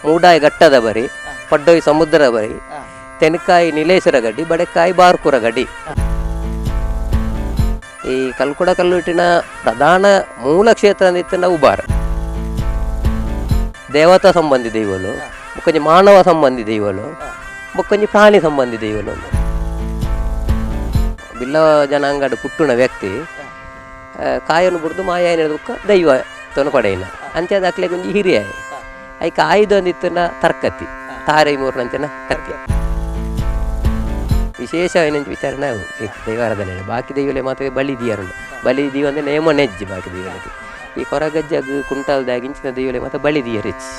ಮೂಡಾಯಿ ಘಟ್ಟದ ಬರಿ, ಪಡ್ಡೋಯಿ ಸಮುದ್ರದ ಬರಿ, ತೆನಕಾಯಿ ನೀಲೇಶ್ವರ ಗಡ್ಡಿ, ಬಡೆಕಾಯಿ ಬಾರ್ಕುರ ಗಡ್ಡಿ. ಈ ಕಲ್ಕುಡ ಕಲ್ಲುಟ್ಟಿನ ಪ್ರಧಾನ ಮೂಲ ಕ್ಷೇತ್ರ ಅಂದಿತ್ತು ನಾವು ಉಬಾರ. ದೇವತಾ ಸಂಬಂಧಿ ದೈವಲು, ಕೊಂಚ ಮಾನವ ಸಂಬಂಧಿ ದೈವಲು, ಕೊಂಚ ಪ್ರಾಣಿ ಸಂಬಂಧಿ ದೈವಲು. ಬಿಲ್ಲ ಜನಾಂಗದ ಪುಟ್ಟುನ ವ್ಯಕ್ತಿ ಕಾಯನ್ನು ಬಿಡ್ದು ಮಾಯಾಯನ ದೈವ ತನ ಪಡೆಯಿನ ಅಂಚೆ ದಾಖಲೆ ಕೊಂಚ ಹಿರಿಯ ಐಕ ಆಯ್ದು ಅಂದಿತ್ತನ ತರ್ಕತಿ ತಾರೈ ಮೂರ್ನಂಚನ ಕತ್ತಿ. ವಿಶೇಷವಾದ ವಿಚಾರ ನಾವು ದೈವಾರಾಧನೆ ಬಾಕಿ ದೈವಲೆ ಮಾತ್ರ ಬಲಿ ದಿಯಾರುಂಡು. ಬಲಿ ದೀವ ಅಂದರೆ ನೇಮ ನೆಜ್ಜಿ ಬಾಕಿ ದೈವಲಕ್ಕೆ. ಈ ಕೊರಗಜ್ಜಾಗ ಕುಂಟಾಲ್ದಾಗ ಇಂಚಿನ ದೈವಲೆ ಮಾತ್ರ ಬಲಿ ದಿಯರ್ ಹೆಚ್ಚು.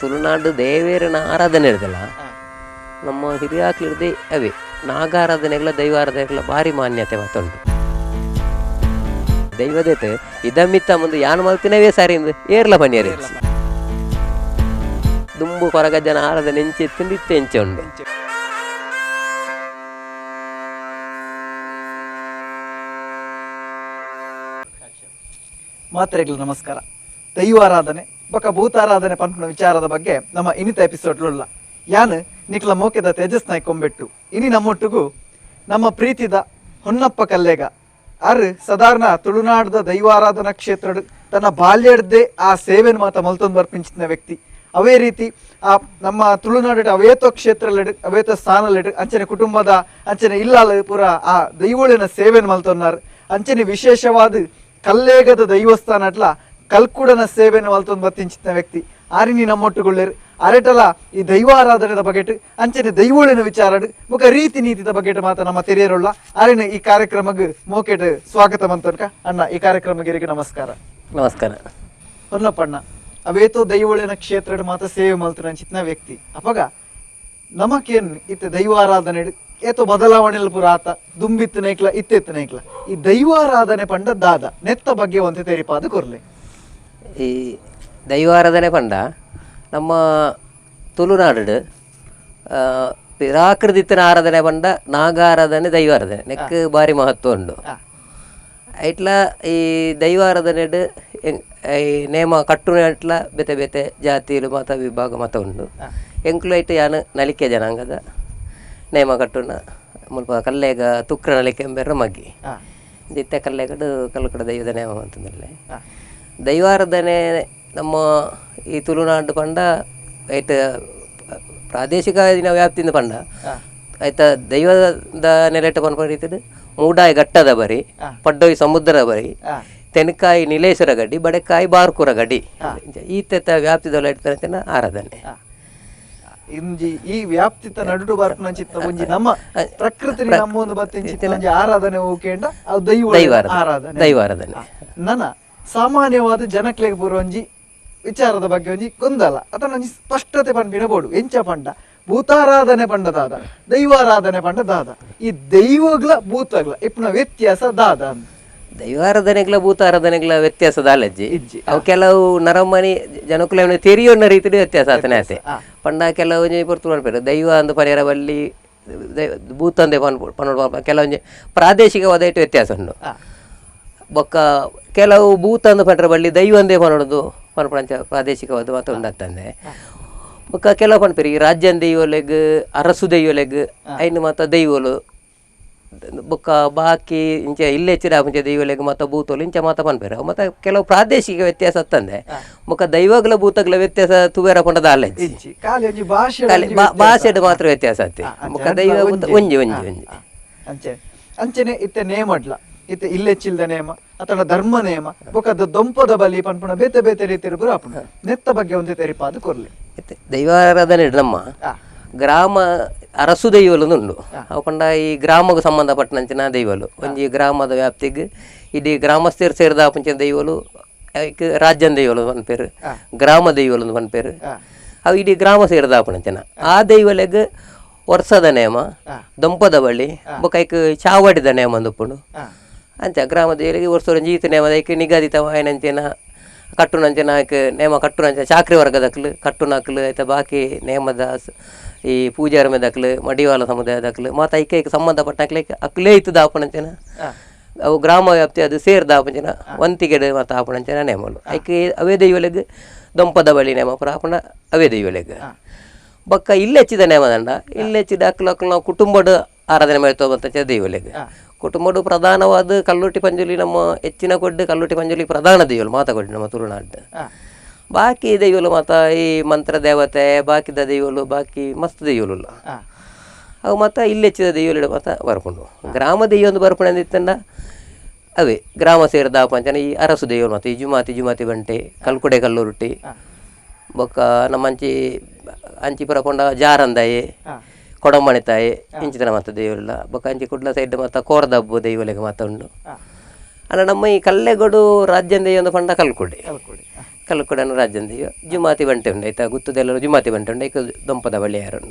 ತುಳುನಾಡು ದೇವೇರನ ಆರಾಧನೆ ಇರೋದಲ್ಲ, ನಮ್ಮ ಹಿರಿಯಾಕ್ಲಿರದೆ ಅವೇ ನಾಗಾರಾಧನೆಗಳ ದೈವಾರಾಧನೆಗಳ ಭಾರಿ ಮಾನ್ಯತೆ ಮಾತುಂಟು. ದೈವದೇತೆ ಇದಮ್ಮಿತ್ತ ಮುಂದೆ ಯಾನು ಮಲ್ತಿನವೇ ಸಾರಿ ಏರ್ಲ ಪನ್ನಿಯರು ಹೆಚ್ಚು ದುಂಬು ಕೊರಗಜ್ಜನ ಆರಾಧನೆ ಎಂಚೆ ತಿಂದಿತ್ತೆ ಎಂಚೆ ಉಂಡು. ಮಾತ್ರೆಗಳು ನಮಸ್ಕಾರ. ದೈವಾರಾಧನೆ ಬೊಕ್ಕ ಭೂತಾರಾಧನೆ ಪಂಪನ ವಿಚಾರದ ಬಗ್ಗೆ ನಮ್ಮ ಇನ್ನಿತ ಎಪಿಸೋಡ್ಲುಲ್ಲ ಯಾನ್ ನಿಕ್ಲ ಮೋಕೆದ ತೇಜಸ್ ನಾಯ್ಕೊಂಬೆಟ್ಟು ಇನಿ ನಮ್ಮೊಟ್ಟಿಗೂ ನಮ್ಮ ಪ್ರೀತಿದ ಹೊನ್ನಪ್ಪ ಕಲ್ಲೇಗ ಅರ್ ಸಾಧಾರಣ ತುಳುನಾಡದ ದೈವಾರಾಧನಾ ಕ್ಷೇತ್ರ ತನ್ನ ಬಾಲ್ಯಡ್ದೆ ಆ ಸೇವೆನ ಮಾತ ಮಲ್ತೊಂದು ಬರ್ಪಿಂಚಿನ ವ್ಯಕ್ತಿ. ಅವೇ ರೀತಿ ಆ ನಮ್ಮ ತುಳುನಾಡ ಅವೇತೋ ಕ್ಷೇತ್ರಲೆಡ್ ಅವೇತೋ ಸ್ಥಾನಲೆಡ್ ಅಂಚನೆ ಕುಟುಂಬದ ಅಂಚನೆ ಇಲ್ಲಾಲ ಪೂರ ಆ ದೈವಳಿನ ಸೇವೆನ ಮಲ್ತೊನ್ನಾರು. ಅಂಚನೆ ವಿಶೇಷವಾದ ಕಲ್ಲೇಗದ ದೈವಸ್ಥಾನ ಅಟ್ಲ ಕಲ್ಕುಡನ ಸೇವೆನ ಮಲ್ತೊಂದು ಬರ್ತಿಂಚಿನ ವ್ಯಕ್ತಿ ಆರಿನಿ ನಮ್ಮೊಟ್ಟುಗೊಳ್ಳೇರು ಅರೆಟಲ ಈ ದೈವಾರಾಧನೆದ ಬಗೆಟ್ ಅಂಚನೆ ದೈವಳಿನ ವಿಚಾರ ಮುಖ ರೀತಿ ನೀತಿದ ಬಗೆಟ್ ಮಾತ ನಮ್ಮ ತೆರೆಯರುಳ್ಳ ಆರಿನ ಈ ಕಾರ್ಯಕ್ರಮಕ್ಕೆ ಮೋಕೆಟ್ ಸ್ವಾಗತ ಮಂತನ್ಕ ಅಣ್ಣ ಈ ಕಾರ್ಯಕ್ರಮಕ್ಕೆ ನಮಸ್ಕಾರ. ನಮಸ್ಕಾರ. ಹೊನ್ನಪ್ಪಣ್ಣ ಅವೇತೋ ದೈವಳಿನ ಕ್ಷೇತ್ರ ಮಾತ ಸೇವೆ ಮಲ್ತನ ಅಂಚಿನ ವ್ಯಕ್ತಿ ಅಪಗ ನಮಕೇನ್ ಇತ್ತ ದೈವಾರಾಧನೆ ಏತೋ ಬದಲಾವಣೆಲ್ಲ ಪುರ ಆತ ದುಂಬಿತ್ತನೇಕ್ಲ ಇತ್ತೆತ್ತನೇಕ್ಲ ಈ ದೈವಾರಾಧನೆ ಪಂಡ ದಾದ ನೆತ್ತ ಬಗ್ಗೆ ಒಂತೆ ತೆರಿಪಾದ ಕೊರ್ಲೆ. ಈ ದೈವಾರಾಧನೆ ಪಂಡ ನಮ್ಮ ತುಳುನಾಡು ಪ್ರಾಕೃತಿನ ಆರಾಧನೆ ಪಂಡ ನಾಗಾರಾಧನೆ ದೈವಾರಾಧನೆ ನೆಕ್ ಭಾರಿ ಮಹತ್ವ ಉಂಡು. ಐಟ್ಲ ಈ ದೈವಾರಾಧನೆ ಈ ನೇಮ ಕಟ್ಟುನ ಇಟ್ಲ ಬೇತೆ ಬೇತೆ ಜಾತಿಲು ಮತ ವಿಭಾಗ ಮತ ಉಂಡು. ಎಂಕ್ಲು ಐಟ್ ಯಾನು ನಲಿಕೆ ಜನಾಂಗದ ನೇಮ ಕಟ್ಟುನ ಮುಲ್ಪ ಕಲ್ಲೇಗ ತುಕ್ರ ನಲಿಕೆ ಎಂಬೆರ್ರ ಮಗ್ಗಿ ದಿತ್ತೆ ಕಲ್ಲೇಗಡು ಕಲ್ಕಡ ದೈವದ ನೇಮ ಅಂತಂದ್ರೆ ದೈವಾರಾಧನೆ ನಮ್ಮ ಈ ತುಳುನಾಡು ಪಂಡ ಐತ ಪ್ರಾದೇಶಿಕ ವ್ಯಾಪ್ತಿಯಿಂದ ಪಂಡ ಆಯ್ತ ದೈವದ ನೆಲೆಟ ಪಂಡ ರೀತಿದು ಮೂಡಾಯಿ ಘಟ್ಟದ ಬರಿ, ಪಡ್ಡೋಯಿ ಸಮುದ್ರದ ಬರಿ, ತೆನಕಾಯಿ ನೀಲೇಶ್ವರ ಗಡ್ಡಿ, ಬಡೆಕಾಯಿ ಬಾರ್ಕುರ ಗಡ್ಡಿ ಈತ ವ್ಯಾಪ್ತಿದೊಳ ಇಡ್ತಾನೆ ಆರಾಧನೆ. ಇಂಜಿ ಈ ವ್ಯಾಪ್ತಿತ ನಡುಡು ಬರ್ಪನ ಚಿತ್ತ ಒಂಜಿ ನಮ್ಮ ಪ್ರಕೃತಿ ನಮ್ಮ ಒಂದು ಬತ್ತಿನ ಆರಾಧನೆ ಹೋಗೇಂಡ ಅದು ದೈವಾರಾಧನೆ ನನ್ನ ಸಾಮಾನ್ಯವಾದ ಜನಕ್ಲೆಗೆ ಬರುವಂಜಿ ವಿಚಾರದ ಬಗ್ಗೆ ಒಂಜಿ ಗೊಂದಲ ಅಥವಾ ಒಂಜಿ ಸ್ಪಷ್ಟತೆ ಪಂಪಿನ ಬೋಡು ಎಂಚ ಪಂಡ ಭೂತಾರಾಧನೆ ಪಂಡದಾದ ದೈವಾರಾಧನೆ ಪಂಡದಾದ ಈ ದೈವಗಳ ಭೂತಗಳ ಇಪ್ಪನ ವ್ಯತ್ಯಾಸ ದಾದ ಅಂತ. ದೈವಾರಾಧನೆಗಳ ಭೂತಾರಾಧನೆಗಳ ವ್ಯತ್ಯಾಸದ ಅಲ್ಲಜ್ಜಿ ಅವು ಕೆಲವು ನರಮನಿ ಜನಕುಲ ತೆರಿಯೋಣ ರೀತಿ ವ್ಯತ್ಯಾಸ ಆತನೇ ಆತೆ ಪಂಡ ಕೆಲವು ಪುರ್ತು ಮಾಡ್ಬೇಕು ದೈವ ಅಂದ ಪರಿಹಾರ ಬಲ್ಲಿ ಭೂತಂದೆ ಪನ್ನೋಡು ಕೆಲವೊಂದು ಪ್ರಾದೇಶಿಕವಾದ ಇಟ್ಟು ವ್ಯತ್ಯಾಸ ಉಂಟು. ಬೊಕ್ಕ ಕೆಲವು ಭೂತ ಅಂದ ಪಂಡ್ರ ಬಳ್ಳಿ ದೈವಂದೇ ಪನ್ನೋದು ಪನ್ಪಂಚ ಪ್ರಾದೇಶಿಕವಾದ ಮಾತು ಉಂಡಂತಂದೆ. ಬೊಕ್ಕ ಕೆಲವು ಪನ್ಪೇರಿ ರಾಜ್ಯನ ದೈವಲೆಗ್ ಅರಸು ದೈವಲೆಗ್ ಐನು ಮಾತ ದೈವಲು ಬೊಕ್ಕ ಬಾಕಿ ಇಂಚ ಇಲ್ಲೇ ಚಿರಾಪಂಚ ದೈವಲೆಗ್ ಮತ ಭೂತೋಲು ಇಂಚ ಮಾತ ಪನ್ಪೇರ ಮತ್ತೆ ಕೆಲವು ಪ್ರಾದೇಶಿಕ ವ್ಯತ್ಯಾಸ ತಂದೆ ಬೊಕ್ಕ ದೈವಗಳ ಭೂತಗಳ ವ್ಯತ್ಯಾಸ ತುವೇರ ಪಂಡದ ಅಲ್ಲ ಭಾಷೆಡ್ ಮಾತ್ರ ವ್ಯತ್ಯಾಸ ಆತಿ ಬೊಕ್ಕ ದೈವ ಒಂಜಿ ಒಂಜಿ ಒಂಜಿ ಅಂಚನೆ ಇತ್ತೆ ನೇಮಡ್ಲ ಇತ್ತೆ ಇಲ್ಲೆಚ್ಚಿಲ್ದ ನೇಮ ಅಥವಾ ಧರ್ಮ ನೇಮ ಬೊಕ್ಕದ ದೊಂಪದ ಬಲಿ ಪನ್ಪುಣ ಬೇತೆ ಬೇತೆ ರೀತಿ ಪುರಾಪುಣ ನೆತ್ತ ಬಗ್ಗೆ ಒಂದೇ ತೆರಿಪಾದ ಕೊರ್ಲಿ. ದೈವಾರಾಧನೆ ನಮ್ಮ ಗ್ರಾಮ ಅರಸು ದೈವಲು ಉಂಡು ಅವು ಪಂಡ ಈ ಗ್ರಾಮಕ್ಕೆ ಸಂಬಂಧಪಟ್ಟಂಚಿನ ದೈವಲು ಒಂಜಿ ಗ್ರಾಮದ ವ್ಯಾಪ್ತಿಗೆ ಇಡೀ ಗ್ರಾಮಸ್ಥರು ಸೇರಿದ ಪಂಚಿನ ದೈವಲು ರಾಜ್ಯನ ದೈವಲು ಪನ್ಪೇರು ಗ್ರಾಮ ದೈವಲು ಪನ್ಪೇರು ಅವು ಇಡೀ ಗ್ರಾಮ ಸೇರಿದ ಪಂಚಿನ ಆ ದೈವಲೆಗ್ ವರ್ಷದ ನೇಮ ದೊಂಪದ ಬಳಿ ಬೊಕ್ಕ ಚಾವಡಿದ ನೇಮ ಅಂದುಪ್ಪುಂಡು ಅಂಚ ಗ್ರಾಮ ದೈವಲಿಗೆ ವರ್ಷ ಜೀತ ನೇಮದ ನಿಗದಿತ ವಾಯನಂಚಿನ ಕಟ್ಟುನಂಚಿನ ನೇಮ ಕಟ್ಟುನಂಚಿನ ಚಾಕ್ರಿ ವರ್ಗದಕ್ಲು ಕಟ್ಟುನಕ್ಲು ಆಯ್ತಾ ಬಾಕಿ ನೇಮದ ಈ ಪೂಜಾರ ಮೇದಕ್ಲು ಮಡಿವಾಳ ಸಮುದಾಯದಕ್ಲು ಮತ್ತು ಐಕೆ ಸಂಬಂಧಪಟ್ಟಕ್ಲೆ ಅಕ್ಲೇ ಇತ್ತು ದಾಪಣಂಚಿನ ಅವು ಗ್ರಾಮ ವ್ಯಾಪ್ತಿ ಅದು ಸೇರಿದ ಆಪಂಚಿನ ವಂತಿಗೆಡ್ ಮತ್ತು ಆಪಣಂಚಿನ ನೇಮಲು ಐಕೆ ಅವೇ ದೈವಲೆಗ್ ದೊಂಪದ ಬಳಿ ನೇಮ ಪ್ರಾಪಣ ಅವೇ ದೈವಲೆಗ್ ಬೊಕ್ಕ ಇಲ್ಲೆಚ್ಚಿದ ನೇಮದಂಡ ಇಲ್ಲೆಚ್ಚಿದ ಅಕ್ಲಕ್ಕಲು ನಾವು ಕುಟುಂಬದ ಆರಾಧನೆ ಮಾಡ್ತೋಬಂತ ದೈವಲೆಗ್ ಕುಟುಂಬಡು ಪ್ರಧಾನವಾದ ಕಲ್ಲುಟ್ಟಿ ಪಂಜುಲಿ ನಮ್ಮ ಹೆಚ್ಚಿನ ಕೊಡ್ಡು ಕಲ್ಲುಟ್ಟಿ ಪಂಜುಲಿ ಪ್ರಧಾನ ದೈವಲು ಮಾತಾಕೊಡ್ಡಿ ನಮ್ಮ ತುಳುನಾಡು ಬಾಕಿ ದೈವಲು ಮಾತ ಈ ಮಂತ್ರ ದೇವತೆ ಬಾಕಿದ ದೈವಲು ಬಾಕಿ ಮಸ್ತ್ ದೈವಲು ಅವು ಮಾತ ಇಲ್ಲೆಚ್ಚಿದ ದೈವಲು ಮಾತ ಬರ್ಕೊಂಡು ಗ್ರಾಮ ದೈವ ಒಂದು ಬರ್ಪಣೆ ಅಂದಿತ್ತಂಡ ಅವೇ ಗ್ರಾಮ ಸೇರಿದ ಪಂಚನ ಈ ಅರಸು ದೈವಲು ಮತ್ತು ಈ ಜುಮಾತಿ ಬಂಟೆ ಕಲ್ಕುಡೆ ಕಲ್ಲುರುಟ್ಟಿ ಬೊಕ್ಕ ನಮ್ಮ ಅಂಚಿ ಪುರಕೊಂಡ ಜಾರಂದಾಯಿ ಕೊಡಂಬಣಿ ತಾಯಿ ಇಂಚಿತನ ಮತ್ತು ದೈವಲ್ಲ ಬೊಕ್ಕ ಅಂಚಿ ಕುಡ್ಲ ಸೈಡ್ ಮತ್ತು ಕೋರದಬ್ಬು ದೈವಲೆಗೆ ಮಾತ ಉಂಡು ಅಲ್ಲ ನಮ್ಮ ಈ ಕಲ್ಲೆಗೋಡು ರಾಜ್ಯನ ದೈವ ಒಂದು ಪಂಡ ಕಲ್ಕುಡನ ರಾಜ್ಯನ ದೈವ ಜುಮಾತಿ ಬಂಟೆ ಉಂಡು ಆಯ್ತಾ ಗುತ್ತದೆಲ್ಲರೂ ಜುಮಾತಿ ಬಂಟೆ ಉಂಡು ಈಗ ದೊಂಪದ ಬಳಿ ಯಾರು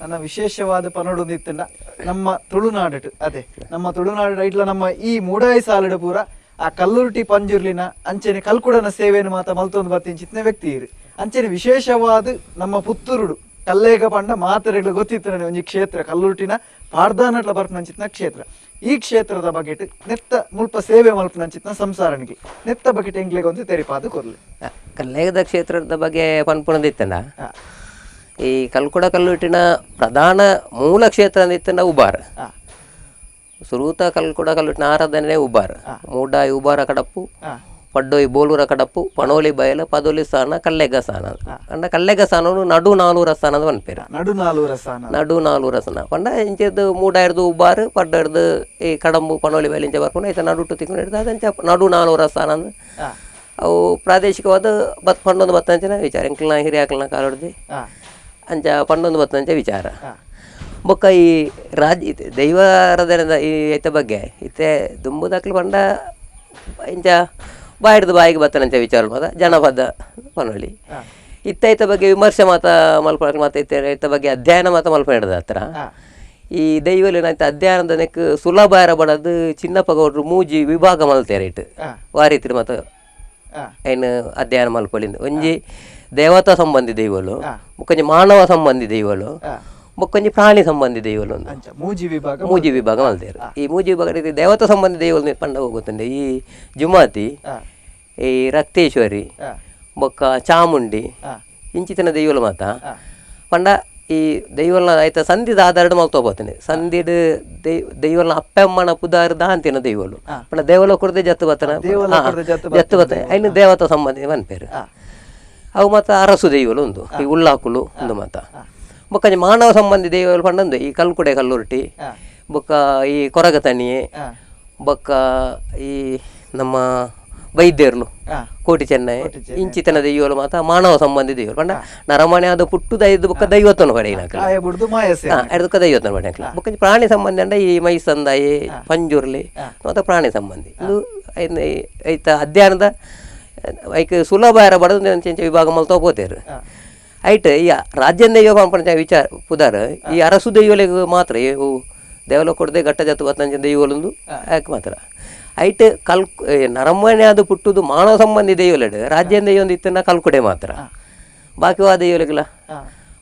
ನನ್ನ ವಿಶೇಷವಾದ ಪನೋಡು ನಿತ್ತಂಡ ನಮ್ಮ ತುಳುನಾಡು ಅದೇ ನಮ್ಮ ತುಳುನಾಡು ಇಟ್ಲ ನಮ್ಮ ಈ ಮೂಡಾಯಿ ಸಾಲಡು ಪೂರ ಆ ಕಲ್ಲುರುಟಿ ಪಂಜುರ್ಲಿನ ಅಂಚನೆ ಕಲ್ಕುಡನ ಸೇವೆಯನ್ನು ಮಾತ ಮಲ್ತೊಂದು ಬರ್ತೀನಿ ಚಿತ್ನ ವ್ಯಕ್ತಿ ಇರು ಅಂಚನೆ ವಿಶೇಷವಾದ ನಮ್ಮ ಪುತ್ತೂರುಡು ಕಲ್ಲೇಗ ಪಂಡ ಮಾತರೆಗಳು ಗೊತ್ತಿತ್ತು ನನಗೆ ಒಂಜಿ ಕ್ಷೇತ್ರ ಕಲ್ಲುರುಟಿನ ಪಾಡ್ದಾನಟ್ಲ ಬರ್ಪನಂಚಿತ್ನ ಕ್ಷೇತ್ರ ಈ ಕ್ಷೇತ್ರದ ಬಗೆಟ್ ನೆತ್ತ ಮುಲ್ಪ ಸೇವೆ ಮಲ್ಪನಂಚಿತ್ನ ಸಂಸಾರನಿಗೆ ನೆತ್ತ ಬಗೆಟ್ ಎಂಗ್ಲೆಗೆ ಒಂದು ತೆರಿಪಾದು ಕೊರ್ಲಿ ಕಲ್ಲೇಗದ ಕ್ಷೇತ್ರದ ಬಗ್ಗೆ ಪನ್ಪುಣದಿತ್ತಂಡ ಈ ಕಲ್ಕುಡ ಕಲ್ಲುಟ್ಟಿನ ಪ್ರಧಾನ ಮೂಲ ಕ್ಷೇತ್ರ ಅಂದಿತ್ತಂಡ ಉಬಾರ ಸುರೂತ ಕಲ್ಕುಡ ಕಲ್ಲುಟ್ಟಿನ ಆರಾಧನೆ ಉಬಾರ ಮೂಡಾಯಿ ಉಬಾರ ಕಡಪ್ಪು ಪಡ್ಡೋಯಿ ಬೋಲೂರ ಕಡಪ್ಪು ಪಣೋಲಿ ಬಯಲು ಪದೋಲಿ ಸ್ಥಾನ ಕಲ್ಲೆಗ ಸ್ಥಾನ ಅಂಡ ಕಲ್ಲೆಗ ಸ್ಥಾನನು ನಡು ನಾಲೂರ ಸ್ಥಾನದ ಪನ್ಪೇರ ನಡು ನಾಲೂರ ಸ್ಥಾನ ಪಂಡ ಇಂಚದ್ದು ಮೂಡಾಯಿರ್ದು ಉಬಾರು ಪಡ್ಡರ್ದು ಈ ಕಡಂಬು ಪಣೋಲಿ ಬಯಲು ಇಂಚ ಬರ್ಕೊಂಡು ಆಯ್ತು ನಡುಟ್ಟು ತಿಕ್ಕೊಂಡು ಹಿಡಿದು ಅದಂಚ ನಡು ನಾಲೂರ ಸ್ಥಾನ ಅವು ಪ್ರಾದೇಶಿಕವಾದ ಪಂಡೊಂದು ಬತ್ತಂಚನ ವಿಚಾರ ಎಂಕ್ಲನ ಹಿರಿಯಾಕಲ್ನ ಕಾಲೊಡ್ದು ಅಂಚ ಪಂಡೊಂದು ಬತ್ತಂಚ ವಿಚಾರ ಬೊಕ್ಕ ಈ ದೈವಾರಾಧನೆ ಈ ಐತ ಬಗ್ಗೆ ಇತ್ತೆ ದುಂಬುದಾಕ್ಲು ಪಂಡ ಇಂಚ ಬಾಯಿಡ್ದು ಬಾಯಿಗೆ ಬತ್ತನಂಚ ವಿಚಾರ ಮಾತ ಜನಪದ ಪನೊಳಿ ಇತ್ತ ಬಗ್ಗೆ ವಿಮರ್ಶೆ ಮಾತ ಮಲ್ಪ ಮಾತ ಇತ್ತ ಬಗ್ಗೆ ಅಧ್ಯಯನ ಮಾತ ಮಲ್ಪ ಹಿಡ್ದ ಹತ್ರ ಈ ದೈವಲಿನ ಅಧ್ಯಯನದ ನೆಕ್ ಸುಲಭ ಬಡದು ಚಿನ್ನಪ್ಪ ಗೌಡ್ರು ಮೂಜಿ ವಿಭಾಗ ಮಲ್ತೇರೆ ಇಟ್ಟು ವಾರಿತ್ರಿ ಮಾತ ಏನು ಅಧ್ಯಯನ ಮಲ್ಪಳಿಂದ ಒಂಜಿ ದೇವತಾ ಸಂಬಂಧಿ ದೈವಲು ಮುಖಂಜಿ ಮಾನವ ಸಂಬಂಧಿ ದೈವಲು ಮುಖಂಜಿ ಪ್ರಾಣಿ ಸಂಬಂಧಿ ದೈವಲು ಮೂಜಿ ವಿಭಾಗ ಮಲ್ತೇರು ಈ ಮೂಜಿ ವಿಭಾಗ ದೇವತಾ ಸಂಬಂಧಿ ದೈವಲು ಪಂಡ ಹೋಗುತ್ತಂಡೆ ಈ ಜುಮಾತಿ ಈ ರಕ್ತೇಶ್ವರಿ ಬೊಕ್ಕ ಚಾಮುಂಡಿ ಇಂಚಿತನ ದೈವಲು ಮಾತ ಪಂಡ ಈ ದೈವಲ್ನ ಆಯ್ತಾ ಸಂಧಿದ ಆಧಾರ ಮಲ್ತೋಗ್ಬೋತೇನೆ ಸಂಧಿಡ್ ದೈವಲ್ನ ಅಪ್ಪಮ್ಮನ ಪುದಾರದ ಅಂತಿನ ದೈವಲು ಪಂಡ ದೇವಲ ಕೊಡದೆ ಜತ್ತು ಬತ್ತನ ಜತ್ತು ಬತ್ತ ಐನು ದೇವತಾ ಸಂಬಂಧಿ ಮನ್ಪೇರು ಅವು ಮಾತ ಅರಸು ದೈವಲು ಒಂದು ಈ ಉಳ್ಳಾಕುಲು ಒಂದು ಮಾತ ಬೊಕ್ಕ ಮಾನವ ಸಂಬಂಧಿ ದೈವಲು ಪಂಡೊಂದು ಈ ಕಲ್ಕುಡೆ ಕಲ್ಲುರುಟಿ ಬೊಕ್ಕ ಈ ಕೊರಗತಣಿಯೆ ಬೊಕ್ಕ ಈ ನಮ್ಮ ವೈದ್ಯರ್ಲು ಕೋಟಿ ಚೆನ್ನೈ ಇಂಚಿತನ ದೈವಲು ಮಾತ ಮಾನವ ಸಂಬಂಧಿ ದೈವಲು ಪಂಡ ನರಮಣೆ ಆದ ಪುಟ್ಟುದ ಐದು ಬೊಕ್ಕ ದೈವತ್ವನ ಪಡೆ ಎಡ್ದಕ್ಕ ದೈವತ್ವನ ಪಡೆ ಬೊಕ್ಕ ಪ್ರಾಣಿ ಸಂಬಂಧಿ ಅಂಡ ಈ ಮೈಸಂದಾಯಿ ಪಂಜುರ್ಲಿ ಮತ್ತೆ ಪ್ರಾಣಿ ಸಂಬಂಧಿ ಇದು ಐತ ಅಧ್ಯಯನದ ಐಕ್ ಸುಲಭ ಬಡದು ವಿಭಾಗ ಮಲ್ತ ಹೋಗ್ತೇರು ಐಟ್ ಈ ರಾಜ್ಯದ ದೈವ ಪಂಪನ ವಿಚಾರ ಪುದಾರ ಈ ಅರಸು ದೈವಲಿಗೆ ಮಾತ್ರ ಇವು ದೇವಲ ಕೊಡದೆ ಘಟ್ಟ ಜತ್ತು ಬತ್ತಂಚ ದೈವಲೊಂದು ಯಾಕೆ ಮಾತ್ರ ಐಟ್ ನರಮಣೆ ಅದು ಪುಟ್ಟುದು ಮಾನವ ಸಂಬಂಧಿ ದೈವಲೆಡ್ ರಾಜ್ಯದ ದೈವ ಒಂದು ಇತ್ತನ್ನ ಕಲ್ಕುಡೆ ಮಾತ್ರ ಬಾಕಿವಾದ ದೈವಲಿಗಲ್ಲ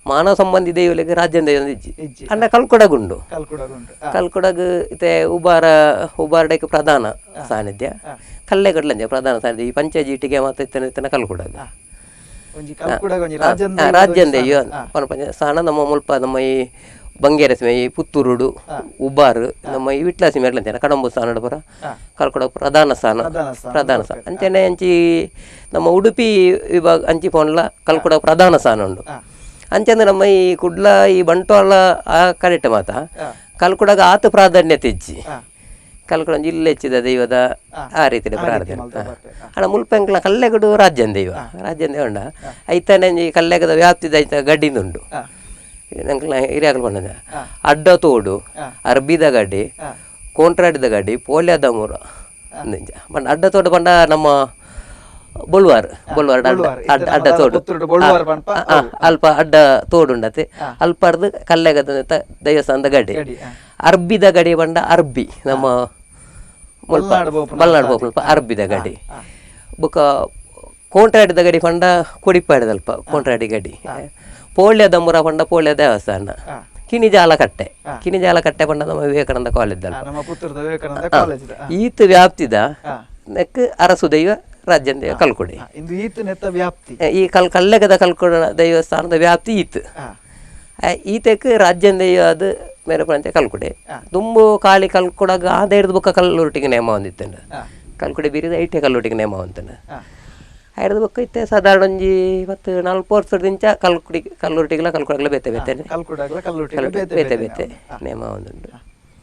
ಮಾನವ ಸಂಬಂಧಿ ದೈವಲಿಗೆ ರಾಜ್ಯದ ದೈವ ಇಜ್ಜಿ ಅಂಡ ಕಲ್ಕೊಡಗುಂಡು ಕಲ್ಕೊಡಗು ಇತ್ತೆ ಉಬಾರಡಕ್ಕೆ ಪ್ರಧಾನ ಸಾನ್ನಿಧ್ಯ ಕಲ್ಲೆಗಡ್ಲಂಜ ಪ್ರಧಾನ ಸಾನ್ನಿಧ್ಯ ಈ ಪಂಚಜೀಟಿಗೆ ಮಾತ್ರ ಇತ್ತನ ಕಲ್ಕೊಡಗ ರಾಜ್ಯದ ದೈವ ಸ್ಥಾನ ನಮ್ಮ ಮುಲ್ಪ ನಮ್ಮ ಈ ಬಂಗೇರ ಸೀಮೆ ಈ ಪುತ್ತೂರುಡು ಉಬಾರು ನಮ್ಮ ಈ ವಿಟ್ಲ ಸೀಮೆ ಇರ್ಲಂತೇನೆ ಕಡಂಬು ಸ್ಥಾನ ಪುರ ಕಲ್ಕೊಡ ಪ್ರಧಾನ ಸ್ಥಾನ ಅಂಚನೆ ಅಂಚಿ ನಮ್ಮ ಉಡುಪಿ ವಿಭಾಗ ಅಂಚಿ ಪೋನ್ಲ ಕಲ್ಕೊಡ ಪ್ರಧಾನ ಸ್ಥಾನ ಉಂಡು ಅಂಚಂದ್ರೆ ನಮ್ಮ ಈ ಕುಡ್ಲ ಈ ಬಂಟ್ವಾಳ ಆ ಕರೆಕ್ಟ್ ಮಾತ ಕಲ್ಕೊಡಗ ಆತ ಪ್ರಾಧಾನ್ಯತೆ ಇಜ್ಜಿ ಕಲ್ಕೊಡ ಜಿಲ್ಲೆ ಹೆಚ್ಚಿದ ದೈವದ ಆ ರೀತಿ ಪ್ರಾರ್ಥನೆ ಅಣ್ಣ ಮುಲ್ಪೆಂಕ್ಲ ಕಲ್ಲೆಗಡು ರಾಜ್ಯನ ದೈವ ಉಂಡ ಐತಾನೆ ಕಲ್ಲೆಗದ ವ್ಯಾಪ್ತಿದ ಐತ ಗಡ್ಡಿಂದುಂಡು ನಂಗೆ ಹಿರಿಯಾಗಲು ಬಂದ ಅಡ್ಡ ತೋಡು ಅರ್ಬಿದ ಗಡ್ಡಿ ಕೋಂಟ್ರಾಡಿದ ಗಡ್ಡಿ ಪೋಲ್ಯದ ಮೂರ ಬಂಡ ಅಡ್ಡ ತೋಡು ಬಂಡ ನಮ್ಮ ಬೊಳ್ವಾರ್ ಅಡ್ಡ ತೋಡು ಅಲ್ಪ ಅಡ್ಡ ತೋಡು ಉಂಡತೆ ಅಲ್ಪರ್ದು ಕಲ್ಲೆಗದ ದೇವಸ್ಥಾನದ ಗಡ್ಡಿ ಅರ್ಬಿದ ಗಡಿ ಬಂಡ ಅರ್ಬಿ ನಮ್ಮ ಮಲ್ನಾಡು ಬೋಪಲ್ಪ ಅರ್ಬಿದ ಗಡಿ ಬುಕ್ಕ ಕೋಂಟ್ರಾಡಿದ ಗಡಿ ಪಂಡ ಕೊಡಿಪಾಡಿದಲ್ಪ ಕೋಂಟ್ರಾಡಿ ಗಡಿ ಪೋಳ್ಯದ ಮುರ ಪಂಡ ಪೋಳ್ಯ ದೇವಸ್ಥಾನ ಕಿಣಿಜಾಲ ಕಟ್ಟೆ ಪಂಡ ನಮ್ಮ ವಿವೇಕಾನಂದ ಕಾಲೇಜ್ ಈತ ವ್ಯಾಪ್ತಿದ ನೆಕ್ ಅರಸು ದೈವ ರಾಜ್ಯದ ದೈವ ಕಲ್ಕುಡಿ. ಇಂದು ಈತ ನೆತ್ತ ವ್ಯಾಪ್ತಿ ಈ ಕಲ್ಲೆಗದ ಕಲ್ಕುಡ ದೇವಸ್ಥಾನದ ವ್ಯಾಪ್ತಿ ಈತ್ ಈತಕ್ಕೆ ರಾಜ್ಯದ ದೈವ ಅದು ಮೇರೆ ಪಂಚ ಕಲ್ಕುಡೆ ತುಂಬು ಕಾಳಿ ಕಲ್ಕುಡಾಗ ಆದ ಹಿಡಿದು ಬುಕ್ಕ ಕಲ್ಲುರೊಟ್ಟಿಗೆ ನೇಮ ಹೊಂದಿತ್ತೇನೆ ಕಲ್ಕುಡೆ ಬೀರಿದ ಐಟೆ ಕಲ್ಲುರೊಟ್ಟಿಗೆ ನೇಮ ಹೊಂತೇನೆ ಹಿಡಿದು ಬುಕ್ಕ ಇತ್ತೆ ಸಾಧಾರಣ ಒಂಜಿ 24 ವರ್ಷದಿಂಚ ಕಲ್ಲುರೊಟ್ಟಿಗೆಲ್ಲ ಕಲ್ಕುಡಾಗಲ ಬೇತೆ ಬೇತೇನೆ ಬೇತೆ ಬೇತೆ ನೇಮ ಹೊಂದುಂಡು.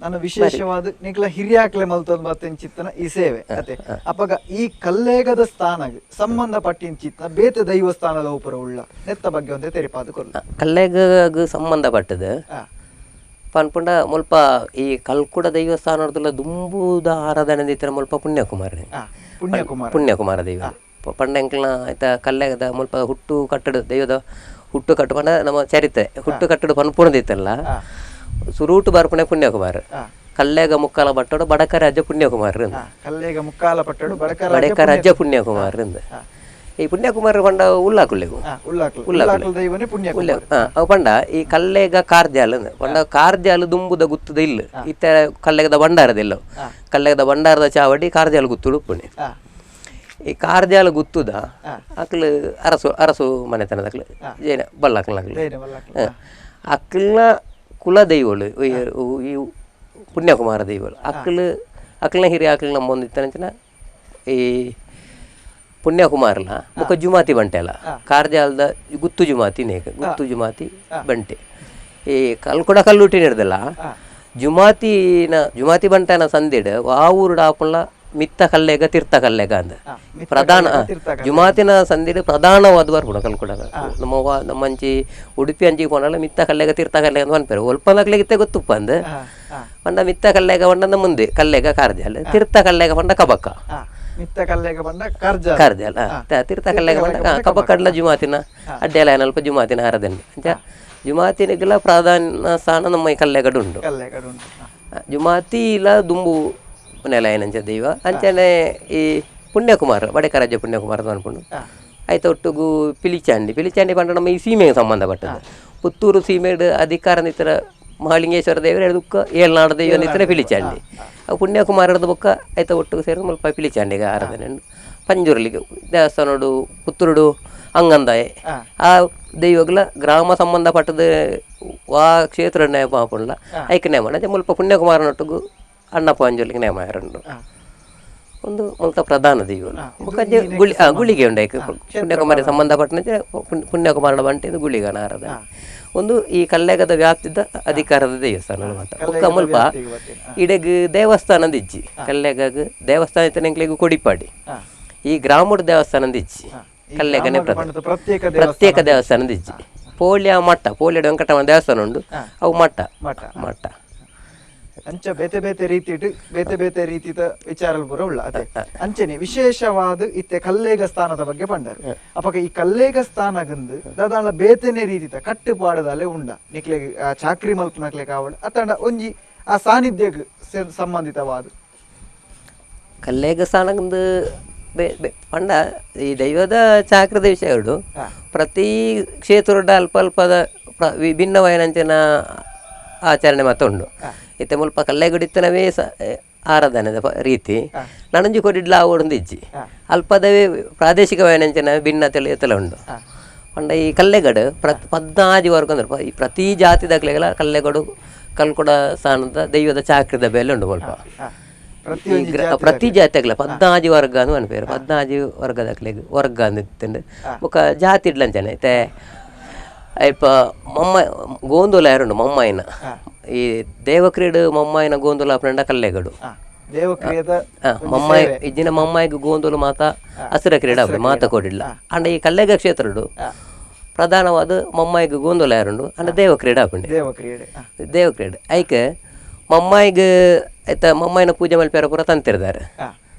ನಾನು ವಿಶೇಷವಾದ ನಿಕ್ಲ ಹಿರಿಯಾಕ್ಲೆ ಮಲ್ತೊಂದು ಬತ್ತಿನ ಚಿತ್ತನ ಈ ಸೇವೆ ಅತೆ ಅಪ್ಪಗ ಈ ಕಲ್ಲೇಗದ ಸ್ಥಾನಗ್ ಸಂಬಂಧಪಟ್ಟಿನ ಚಿತ್ತ ಬೇತೆ ದೈವಸ್ಥಾನದ ಉಪರ ಉಳ್ಳ ನೆತ್ತ ಬಗ್ಗೆ ಒಂದೇ ತೆರಿಪಾದ ಕೊಲ್ಲ ಕಲ್ಲೇಗ ಸಂಬಂಧಪಟ್ಟದು ಪನ್ಪುಂಡ ಮುಲ್ಪ ಈ ಕಲ್ಕುಡ ದೈವಸ್ಥಾನದಲ್ಲ ದುಂಬುದ ಆರಾಧನೆ ದಿತ್ತರ ಮುಲ್ಪ ಪುಣ್ಯಕುಮಾರ ದೈವ ಪಂಡ ಎಂಕ್ಲನ ಆಯ್ತಾ ಕಲ್ಲೇಗದ ಮುಲ್ಪ ಹುಟ್ಟು ಕಟ್ಟಡ ದೈವದ ಹುಟ್ಟು ಕಟ್ಟು ಪಂಡ ನಮ್ಮ ಚರಿತ್ರೆ ಹುಟ್ಟು ಕಟ್ಟಡ ಪನ್ಪುಣದಿತ್ತಲ್ಲ ಸುರೂಟು ಬಾರ್ಪಣೆ ಪುಣ್ಯಕುಮಾರ್ ಕಲ್ಲೇಗ ಮುಕ್ಕಾಲ ಪಟ್ಟಡು ಬಡಕ ರಾಜ್ಯ ಪುಣ್ಯಕುಮಾರ್ ಕಲ್ಲೇಗ ಮುಕ್ಕಾಲ ಪಟ್ಟಡು ಬಡಕ ರಾಜ್ಯ ಪುಣ್ಯಕುಮಾರ್ ಈ ಪುಣ್ಯಕುಮಾರ್ ಪಂಡ ಉಳ್ಳಾಕುಳ್ಳೆಗು ಅವು ಪಂಡ ಈ ಕಲ್ಲೇಗ ಕಾರ್ಜಾಲ ಪಂಡ ಕಾರ್ಜಾಲ ದುಂಬುದ ಗುತ್ತದ ಇಲ್ಲ ಇತ್ತ ಕಲ್ಲೇಗದ ಭಂಡಾರದಿಲ್ಲ ಕಲ್ಲೇಗದ ಭಂಡಾರದ ಚಾವಡಿ ಕಾರ್ಜಾಲ ಗುತ್ತುಡು ಪುಣ್ಯ ಈ ಕಾರ್ಜಾಲ ಗುತ್ತುದ ಅಕ್ಲು ಅರಸು ಮನೆತನದಕ್ಲು ಜೈನ ಬಲ್ಲಾಕ್ಲ ಅಕ್ಲನ ಕುಲ ದೈವಗಳು ಈ ಪುಣ್ಯಕುಮಾರ ದೈವಗಳು ಅಕ್ಲನ ಹಿರಿಯ ಅಕ್ಲನ ಹೊಂದಿತ್ತಂಚಿನ ಈ ಪುಣ್ಯಕುಮಾರ್ಲ ಮುಖ ಜುಮಾತಿ ಬಂಟೆಲ್ಲ ಕಾರ್ಜಾಲದ ಗುತ್ತು ಜುಮಾತಿ ಬಂಟೆ ಈ ಕಲ್ಕುಡ ಕಲ್ಲುಟಿ ಹಿಡ್ದಲ್ಲ ಜುಮಾತಿ ಬಂಟನ ಸಂದಿಡ್ ಆ ಊರುಡ ಆಪುಲ್ಲ ಮಿತ್ತ ಕಲ್ಲೆಗ ತೀರ್ಥ ಕಲ್ಲೆಗ ಅಂದ ಪ್ರಧಾನ ಜುಮಾತಿನ ಸಂದಿಡ್ ಪ್ರಧಾನವಾದ ಬರ್ಬಿಡ ಕಲ್ಕುಡ ನಮ್ಮಂಚಿ ಉಡುಪಿ ಅಂಚಿ ಪೋನಲ್ಲ ಮಿತ್ತ ಕಲ್ಲೆಗ ತೀರ್ಥ ಕಲ್ಲೆಗ ಅಂತ ಅನ್ಪೇರು ಒಲ್ಪನಕ್ಲೆಗಿತ್ತೆ ಗೊತ್ತುಪ್ಪ ಅಂದ ಪಂಡ ಮಿತ್ತ ಕಲ್ಲೆಗ ಪಂಡದ ಮುಂದೆ ಕಲ್ಲೆಗ ಕಾರ್ಜಾಲ ತೀರ್ಥ ಕಲ್ಲೆಗ ಪಂಡ ಕಬಕ್ಕ ಮಿತ್ತ ಕಲ್ಲೆಗ ಪಂಡ ಕಾರ್ಜಾಲ ತೀರ್ಥ ಕಲ್ಲೆಗ ಪಂಡ ಕಬಕ್ಕಡ್ಲ ಜುಮಾತಿನ ಅಡ್ಡೆಲ್ಲ ಏನಲ್ಪ ಜುಮಾತಿನ ಆರಾಧನೆ ಅಂಚ ಜುಮಾತಿನಿಗೆಲ್ಲ ಪ್ರಾಧಾನ್ಯ ಸ್ಥಾನ ನಮ್ಮ ಈ ಕಲ್ಲೆಗಡು ಉಂಟು ಜುಮಾತಿ ಇಲ್ಲ ದುಂಬು ನೆಲ ಏನಂಚ ದೈವ ಅಂಚನೆ ಈ ಪುಣ್ಯಕುಮಾರ್ ಬಡಕ ರಾಜ್ಯ ಪುಣ್ಯಕುಮಾರ್ ಅಂತ ಅನ್ಕೊಂಡು ಆಯ್ತು ಒಟ್ಟಿಗೂ ಪಿಲಿಚಾಂಡಿ ಪಂಡ ನಮ್ಮ ಈ ಸೀಮೆಗೆ ಸಂಬಂಧಪಟ್ಟದ್ದು ಪುತ್ತೂರು ಸೀಮೆಡ್ ಅಧಿಕಾರ ನಿತ್ತರ ಮಹಾಲಿಂಗೇಶ್ವರ ದೇವರ ಹಿಡಿದುಕ್ಕ ಏಳ್ನಾಡ ದೈವ ನಿತ್ತರ ಪಿಲಿಚಾಂಡಿ ಅವು ಪುಣ್ಯಕುಮಾರ್ ಹಿಡಿದ ಬುಕ್ಕ ಆಯ್ತು ಒಟ್ಟಿಗೆ ಸೇರಿ ಸ್ವಲ್ಪ ಪಿಲಿಚಾಂಡಿಗೆ ಆರಾಧನೆ ಪಂಜುರ್ಲಿಗೆ ದೇವಸ್ಥಾನಡು ಪುತ್ತೂರುಡು ಅಂಗಂದಾಯ ಆ ದೈವಗಳ ಗ್ರಾಮ ಸಂಬಂಧಪಟ್ಟದ ವಾ ಕ್ಷೇತ್ರ ನೇಮ ಹಾಪುಂಡ್ಲ ಐಕ ನೇಮ ಅಂಚೆ ಮುಲ್ಪ ಪುಣ್ಯಕುಮಾರನೊಟ್ಟಿಗೂ ಅಣ್ಣಪ್ಪ ಅಂಜಲಿಗೆ ನೇಮ ಎರಡು ಒಂದು ಮುಲ್ತ ಪ್ರಧಾನ ದೈವಗಳು ಗುಳಿಗೆ ಉಂಡು ಐಕ ಪುಣ್ಯಕುಮಾರಿ ಸಂಬಂಧಪಟ್ಟಂತೆ ಪುಣ್ಯಕುಮಾರನ ಬಂಟೆದು ಗುಳಿಗನ ಆರಾಧನೆ ಒಂದು ಈ ಕಲ್ಲೆಗದ ವ್ಯಾಪ್ತಿದ ಅಧಿಕಾರದ ದೇವಸ್ಥಾನ ಅಂತ ಮುಲ್ಪ ಇಡೆಗ್ ದೇವಸ್ಥಾನದ ಇಜ್ಜಿ ಕಲ್ಲೆಗಾಗ ದೇವಸ್ಥಾನ ಇತ್ತನೆಂಕ್ಲೆಗು ಕೊಡಿಪಾಡಿ ಈ ಗ್ರಾಮದ ದೇವಸ್ಥಾನದ ಇಜ್ಜಿ ಕಲ್ಲೆಗನೆ ಪ್ರತ್ಯೇಕ ದೇವಸ್ಥಾನದ ಇಜ್ಜಿ ಪೋಳ್ಯ ವೆಂಕಟಮ್ಮನ ದೇವಸ್ಥಾನ ಉಂಡು ಅವು ಮಠ ಅಂಚ ಬೇತೆ ಬೇತೆ ರೀತಿದ ವಿಚಾರ ಪೂರ ಉಳ್ಳ ಅದೇ ಅಂಚನೆ ವಿಶೇಷವಾದ ಇತ್ತೆ ಕಲ್ಲೇಗ ಸ್ಥಾನದ ಬಗ್ಗೆ ಪಂಡರು ಅಪಕ ಈ ಕಲ್ಲೇಗ ಸ್ಥಾನಗಂದು ದಾದಾಳ ಬೇತೆನೆ ರೀತಿದ ಕಟ್ಟುಪಾಡದಲ್ಲೇ ಉಂಡ ನಿಕ್ಲೆ ಚಾಕ್ರಿ ಮಲ್ಪನಕ್ಲೆ ಕಾವಡ ಅತಂಡ ಒಂಜಿ ಆ ಸಾನ್ನಿಧ್ಯಗ್ ಸಂಬಂಧಿತವಾದ ಕಲ್ಲೇಗ ಸ್ಥಾನಗಂದು ಪಂಡ ಈ ದೈವದ ಚಾಕ್ರದ ವಿಷಯಗಳು ಪ್ರತಿ ಕ್ಷೇತ್ರದ ಅಲ್ಪದ ವಿಭಿನ್ನವಾಯಿನಂಚಿನ ಆಚರಣೆ ಮತ್ತೊಂಡು ಇತ್ತೆ ಮುಲ್ಪ ಕಲ್ಲೆಗುಡಿತ್ತನವೇ ಆರಾಧನೆದ ರೀತಿ ನನಂಜಿ ಕೊಡಿಡ್ಲ ಆವೊಂದು ಇಜ್ಜಿ ಅಲ್ಪದವೇ ಪ್ರಾದೇಶಿಕವಾಯಿನಂಚಿನ ಭಿನ್ನತೆಲ್ಲ ಎತ್ತಲ ಉಂಡು ಪಂಡ ಈ ಕಲ್ಲೆಗಡು 14 ವರ್ಗ ಅಂದ್ರೆ ಈ ಪ್ರತಿ ಜಾತಿ ದಾಖಲೆಗಳ ಕಲ್ಲೆಗಡು ಕಲ್ಕೊಡ ಸ್ಥಾನದ ದೈವದ ಚಾಕ್ರದ ಬೆಲೆ ಉಂಡು ಮುಲ್ಪ ಪ್ರತಿ ಜಾತಿಗ್ಲ 14 ವರ್ಗ ಅಂತ ಅನ್ಪೇರು 14 ವರ್ಗದಾಗ್ಲೆಗ್ ವರ್ಗ ಅಂದಿತ್ತಂಡು ಬೊಕ ಜಾತಿ ಇಡ್ಲಂಚನೆ ಐತೆ ಅಯ್ಪ ಗೋಂದೋಲ ಯಾರುಂಡು ಮಮ್ಮಾಯಿನ ಈ ದೇವಕ್ರೀಡು ಮಮ್ಮಾಯಿನ ಗೋಂದೋಲ ಅಪ್ರಂಡ ಕಲ್ಲೆಗಡು ಮಮ್ಮಾಯಿ ಇಜ್ಜಿನ ಮಮ್ಮಾಯಿಗೆ ಗೋಂದೋಲು ಮಾತ ಹಸಿರ ಕ್ರೀಡೆ ಆಗ್ತದೆ ಮಾತ ಕೊಡಿಲ್ಲ ಅಂಡ ಈ ಕಲ್ಲೆಗ ಕ್ಷೇತ್ರಡು ಪ್ರಧಾನವಾದ ಮಮ್ಮಾಯಿಗೆ ಗೋಂದೋಲ ಯಾರುಂಡು ಅಂಡ ದೇವಕ್ರೀಡೆ ಹಾಕೊಂಡೆ ದೇವಕ್ರೀಡೆ ಐಕೆ ಮಮ್ಮಾಯಿಗೆ ಆಯ್ತಾ ಮಮ್ಮಾಯಿನ ಪೂಜೆ ಮಲ್ಪೇರ ಪೂರ ತಂತಿರ್ದಾರೆ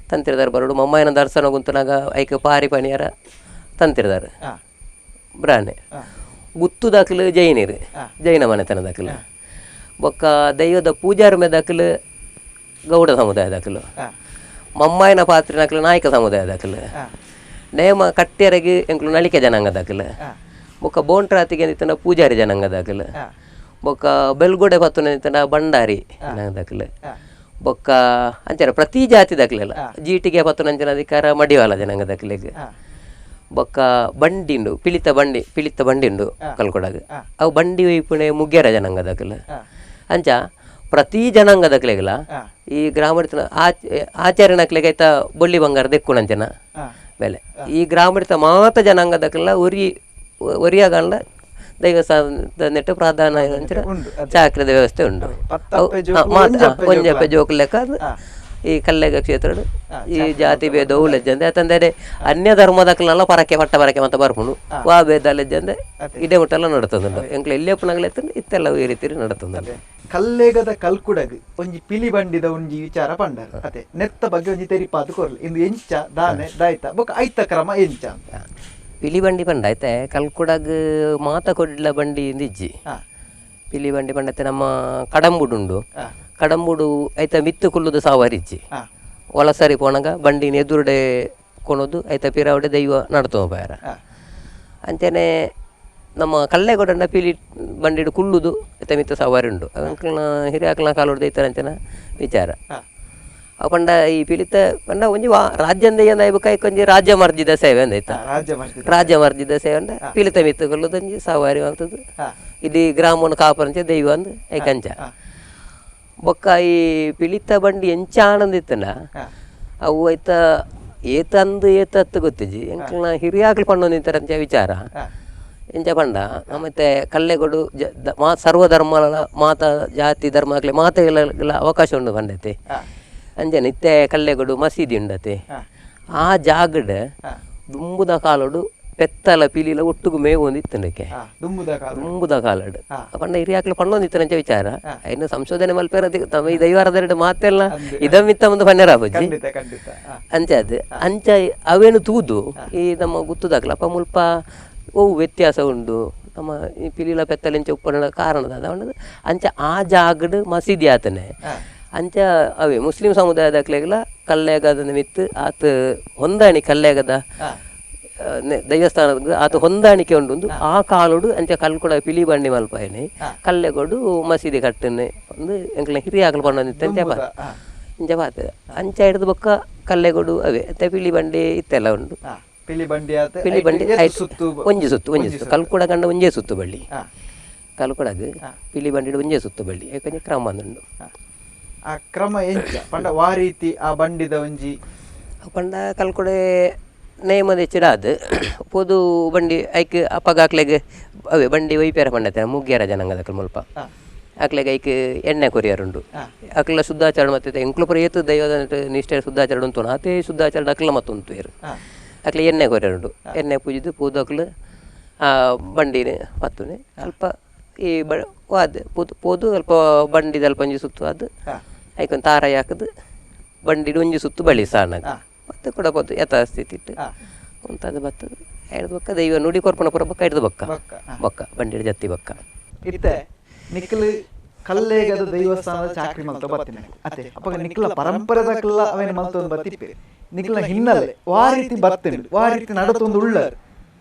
ಬರೋಡು ಮಮ್ಮಾಯಿನ ದರ್ಶನ ಗುಂತನಾಗ ಐಕೆ ಪಾರಿ ಪಣಿಯರ ತಂತಿರ್ದಾರೆ ಬ್ರಾಹ್ಮಣೆ ಗುತ್ತು ದಾಖಲು ಜೈನ ಮನೆತನ ದಾಖಲು ಬೊಕ್ಕ ದೈವದ ಪೂಜಾರ ಮೇ ದಾಖಲು ಗೌಡ ಸಮುದಾಯ ದಾಖಲು ಮಮ್ಮಾಯಿನ ಪಾತ್ರೆ ದಾಖಲು ನಾಯಕ ಸಮುದಾಯ ದಾಖಲು ನೇಮ ಕಟ್ಟೆರಗಿ ಎಂಕ್ಲು ನಳಿಕೆ ಜನಾಂಗ ದಾಖಲು ಬೊಕ್ಕ ಬೋಂಟ್ರಾತಿಗೆ ನಿಂತನ ಪೂಜಾರಿ ಜನಾಂಗ ದಾಖಲು ಬೊಕ್ಕ ಬೆಲ್ಗೋಡೆ ಪತ್ತುನ ನಿಂತನ ಭಂಡಾರಿ ಜನಾಂಗ ದಾಖಲು ಬೊಕ್ಕ ಅಂಚಾರ ಪ್ರತಿ ಜಾತಿ ದಾಖಲೆಲ್ಲ ಜೀಟಿಗೆ ಪತ್ತೊಂದಂಚಿನ ಅಧಿಕಾರ ಮಡಿವಾಳ ಜನಾಂಗ ದಾಖಲೆಗೆ ಬೊಕ್ಕ ಬಂಡಿ ಉಂಡು ಪಿಳಿತ ಬಂಡಿ ಉಂಡು ಕಲ್ಕೊಡಾಗ ಅವು ಬಂಡಿ ಒಯ್ಪುಣೆ ಮುಗ್ಗೆರ ಜನಾಂಗ ದಾಖಲೆ ಅಂಚ ಪ್ರತಿ ಜನಾಂಗ ದಾಖಲೆಗಲ ಈ ಗ್ರಾಮಡಿತ ಆಚಾರ್ಯ ನಕ್ಲೆಗೆ ಆಯ್ತಾ ಬೊಳ್ಳಿ ಬಂಗಾರ ದೆಕ್ಕುಣಂಚನ ಬೆಲೆ ಈ ಗ್ರಾಮಡಿತ ಮಾತ ಜನಾಂಗ ದಾಖಲೆಲ್ಲ ಒರಿಯಾಗಲ್ಲ ದೈವಸ್ಥಾನದ ನೆಟ್ಟು ಪ್ರಾಧಾನ್ಯ ಚಾಕ್ರದ ವ್ಯವಸ್ಥೆ ಉಂಟು ಒಂಜಪ್ಪೆ ಜೋಕು ಲೆಕ್ಕ ಅದು ಈ ಕಲ್ಲೆಗ ಕ್ಷೇತ್ರ ಈ ಜಾತಿ ಭೇದ ಉಲೆಜ್ಜಂದೆ ಯಾಕಂದರೆ ಅನ್ಯ ಧರ್ಮದಕ್ಲೆಲ್ಲ ಪರಕೆ ಮತ್ತೆ ಬರ್ಪುಣು ವಾ ಭೇದ ಲೆಜ್ಜಂದೆ ಇದೇ ಮುಟ್ಟೆಲ್ಲ ನಡತದುಂಡು ಎಂಕ್ಲ ಎಲ್ಲೇ ಪುನಗಲೆತ್ತ ಇತ್ತೆಲ್ಲ ಈ ರೀತಿ ನಡತುಂಡು ಕಲ್ಲೇಗದ ಕಲ್ಕುಡಗ್ ಒಂಜಿ ಪಿಲಿ ಬಂಡಿದ ಒಂಜಿ ವಿಚಾರ ಪಂಡ ಅತೆ ನೆತ್ತ ಬಗ್ಗೆ ಒಂಜಿ ತೆರಿಪಾದು ಕೊರ್ಲಿ ಇಂದು ಎಂಚ ದಾನೆ ದಾಯ್ತ ಬೊಕ ಐತ ಕ್ರಮ ಎಂಚ ಪಿಲಿ ಬಂಡಿ ಪಂಡ ಆಯ್ತೆ ಕಲ್ಕುಡಗ್ ಮಾತ ಕೊಡ್ಲ ಬಂಡಿ ಇಜ್ಜಿ ಪಿಲಿ ಬಂಡಿ ಪಂಡತ್ತೆ ನಮ್ಮ ಕಡಂಬುಡುಂಡು ಕಡಂಬುಡು ಐತ ಮಿತ್ತು ಕುಲ್ಲುದು ಸಾವಾರಿಜ್ಜಿ ಒಳಸರಿ ಪೋಣಗ ಬಂಡಿನ ಎದುರುಡೆ ಕೊಣೋದು ಐತ ಪಿರಾವಡೆ ದೈವ ನಡ್ತೋ ಬಾರ ಅಂಚನೆ ನಮ್ಮ ಕಲ್ಲೆಗೊಡಂಡ ಪಿಲಿ ಬಂಡಿಡು ಕುಲ್ಲುದು ಐತ ಮಿತ್ತು ಸವಾರಿ ಉಂಡು ಅಂಕಲ್ನ ಹಿರಿಯಾಕಲ್ನ ಕಾಲೋಡು ದೈತಾರ ಅಂಚನ ವಿಚಾರ ಅಪಂಡ ಈ ಪಿಲಿತ ಪಂಡ ಒಂಜಿ ರಾಜ್ಯಂದ ಏನಾಯ್ಬೇಕಾಯ್ಕ ಒಂಜಿ ರಾಜ್ಯ ಮರ್ಜಿದ ಸೇವೆ ಅಂದೈತ ರಾಜ್ಯ ಮರ್ಜಿದ ಸೇವೆ ಅಂದ ಪಿಲಿತ ಮಿತ್ತು ಕೊಲ್ಲುದು ಒಂಜಿ ಸವಾರಿ ಅಂತದ್ದು ಇಡೀ ಗ್ರಾಮವನ್ನು ಕಾಪರಂಚ ದೈವ ಅಂದ್ ಐಕಂಚ ಬೊಕ್ಕ ಈ ಪಿಳಿತ ಬಂಡಿ ಎಂಚ ಆನಂದಿತ್ತನ ಅವು ಐತ ಏತಂದು ಏತತ್ತು ಗೊತ್ತಿಜ್ಜಿ ಎಂಕಲ್ನ ಹಿರಿಯಾಕ್ಲು ಪಂಡು ನಿಂತಾರಂಚ ವಿಚಾರ ಎಂಚ ಪಂಡ ಮತ್ತೆ ಕಲ್ಲೆಗೊಡು ಸರ್ವಧರ್ಮ ಮಾತ ಜಾತಿ ಧರ್ಮಗ್ಲೆ ಮಾತೆಗಳ ಅವಕಾಶ ಉಂಡು ಪಂಡತೆ ಅಂಜೆ ನಿತ್ಯ ಕಲ್ಲೆಗೊಡು ಮಸೀದಿ ಉಂಡತೆ ಆ ಜಾಗಡ್ ದುಂಬುದ ಕಾಲೋಡು ಪೆತ್ತಲ ಪಿಲಿಲ ಒಟ್ಟುಗು ಮೇವು ಒಂದಿತ್ತಂಡಕ್ಕೆ ದುಂಬುದ ಕಾಲಡ್ ಪಂಡ ಹಿರಿಯಾಕ್ಲು ಪಂಡೊಂದಿತ್ತನಂಚ ವಿಚಾರ ಇನ್ನು ಸಂಶೋಧನೆ ಮಲ್ಪೇರ ತಮ್ಮ ಈ ದೈವಾರದೆರಡು ಮಾತೆಲ್ಲ ಇದಮಿತ್ತ ಒಂದು ಪನ್ನೆರಾಬಜ್ಜಿ ಅಂಚ ಅದು ಅಂಚ ಅವೇನು ತೂದು ಈ ನಮ್ಮ ಗುತ್ತುದಾಗ್ಲ ಅಪ್ಪ ಮುಲ್ಪ ಓವು ವ್ಯತ್ಯಾಸ ಉಂಡು ನಮ್ಮ ಈ ಪಿಲಿಲ ಪೆತ್ತಲೆಂಚ ಉಪ್ಪನ ಕಾರಣದ ಅದ ಅಂಚ ಆ ಜಾಗಡ್ ಮಸೀದಿ ಆತನೆ ಅಂಚ ಅವೇ ಮುಸ್ಲಿಂ ಸಮುದಾಯದಾಗ್ಲೆಗಲ ಕಲ್ಲೆಗದ ಮಿತ್ತು ಆತ ಹೊಂದಾಣಿ ಕಲ್ಲೆಗದ ದೇವಸ್ಥಾನದ ಆತ ಹೊಂದಾಣಿಕೆ ಉಂಡು ಆ ಕಾಲುಡು ಅಂಚ ಕಲ್ಕೊಡ ಪಿಲಿ ಬಂಡಿ ಮಲ್ಪಾಯನೆ ಕಲ್ಲೆಗೊಡು ಮಸೀದಿ ಕಟ್ಟನೆ ಒಂದು ಎಂಕ್ಲ ಹಿರಿಯಾಕಲು ಪಂಡ ಇಂಚ ಪಾತ ಅಂಚ ಹಿಡಿದು ಬೊಕ್ಕ ಕಲ್ಲೆಗೊಡು ಅವೇ ಮತ್ತೆ ಪಿಲಿ ಬಂಡಿ ಇತ್ತೆಲ್ಲ ಉಂಡು ಪಿಲಿ ಬಂಡಿ ಒಂಜಿ ಸುತ್ತು ಕಲ್ಕೊಡ ಕಂಡ ಒಂಜೇ ಸುತ್ತು ಬಳ್ಳಿ ಕಲ್ಕೊಡಗ್ ಪಿಲಿ ಬಂಡಿ ಒಂಜೇ ಸುತ್ತು ಬಳ್ಳಿ ಯಾಕಂದ್ರೆ ಕ್ರಮ ಬಂದುಂಡು ಆ ಕ್ರಮ ಎಂಚ ಪಂಡ ವಾ ರೀತಿ ಆ ಬಂಡಿದ ಒಂಜಿ ಪಂಡ ಕಲ್ಕೊಡೆ ನೇಮದ ಹೆಚ್ಚಿಡಾದು ಪೋದು ಬಂಡಿ ಐಕ್ ಅಪ್ಪಗಾಕ್ಲೆಗೆ ಅವೇ ಬಂಡಿ ವೈಪೇರ ಪಂಡತೆ ಮುಗ್ಗ್ಯಾರ ಜನಾಂಗದ ಮುಲ್ಪ ಅಕ್ಲೆಗೆ ಐಕ್ ಎಣ್ಣೆ ಕೊರಿಯರುಂಡು ಅಕ್ಲ ಶುದ್ಧಾಚರಣ ಮತ್ತೆ ಎಂಕ್ಲು ಪುರ ಏತು ದೈವದ ನಿಷ್ಠೆ ಶುದ್ಧಾಚರಣ ಉಂಟು ಅದೇ ಶುದ್ಧಾಚರಣ ಅಕ್ಲ ಮತ್ತೊಂದು ಏರು ಅಕ್ಲೆ ಎಣ್ಣೆ ಕೊರಿಯರುಂಡು ಎಣ್ಣೆ ಪೂಜಿದು ಪೂದು ಅಕ್ಲು ಆ ಬಂಡಿನೇ ಮತ್ತುನೆ ಸ್ವಲ್ಪ ಈ ವಾದ ಪೋದು ಸ್ವಲ್ಪ ಬಂಡಿದ ಸ್ವಲ್ಪ ಒಂಜಿ ಸುತ್ತು ಅದು ಐಕೊಂದು ತಾರಾಯಿ ಹಾಕದು ಬಂಡಿಡು ಒಂಜಿ ಸುತ್ತು ಬಳಿ ಸಾಣಗ ಮತ್ತೆ ಕೂಡ ಪೋದು ಯಥಾಸ್ಥಿತಿ ಇಟ್ಟು ಅಂತದ್ದು ಬರ್ತದೆ ಹಿಡ್ದು ಬೊಕ್ಕ ದೈವ ನುಡಿ ಕೊರ್ಪಣ ಪುರ ಬೊಕ್ಕ ಹಿಡ್ದು ಬೊಕ್ಕ ಬಂಡಿಡು ಜತ್ತಿ ಬೊಕ್ಕ ಇತ್ತೆ ನಿಕ್ಕಲು ಕಲ್ಲೇಗದ ದೈವಸ್ಥಾನದ ಚಾಕ್ರಿ ಮಲ್ತ ಬರ್ತೀನಿ ಅತ್ತೆ ಅಪ್ಪ ನಿಕ್ಕಲ ಪರಂಪರೆದಕ್ಕೆಲ್ಲ ಅವೇನು ಮಲ್ತೊಂದು ಬತ್ತಿಪ್ಪೆ ನಿಕ್ಕಲ ಹಿನ್ನೆಲೆ ವಾ ರೀತಿ ಬರ್ತೇನೆ ವಾ ರೀತಿ ನಡತೊಂದು ಉಳ್ಳ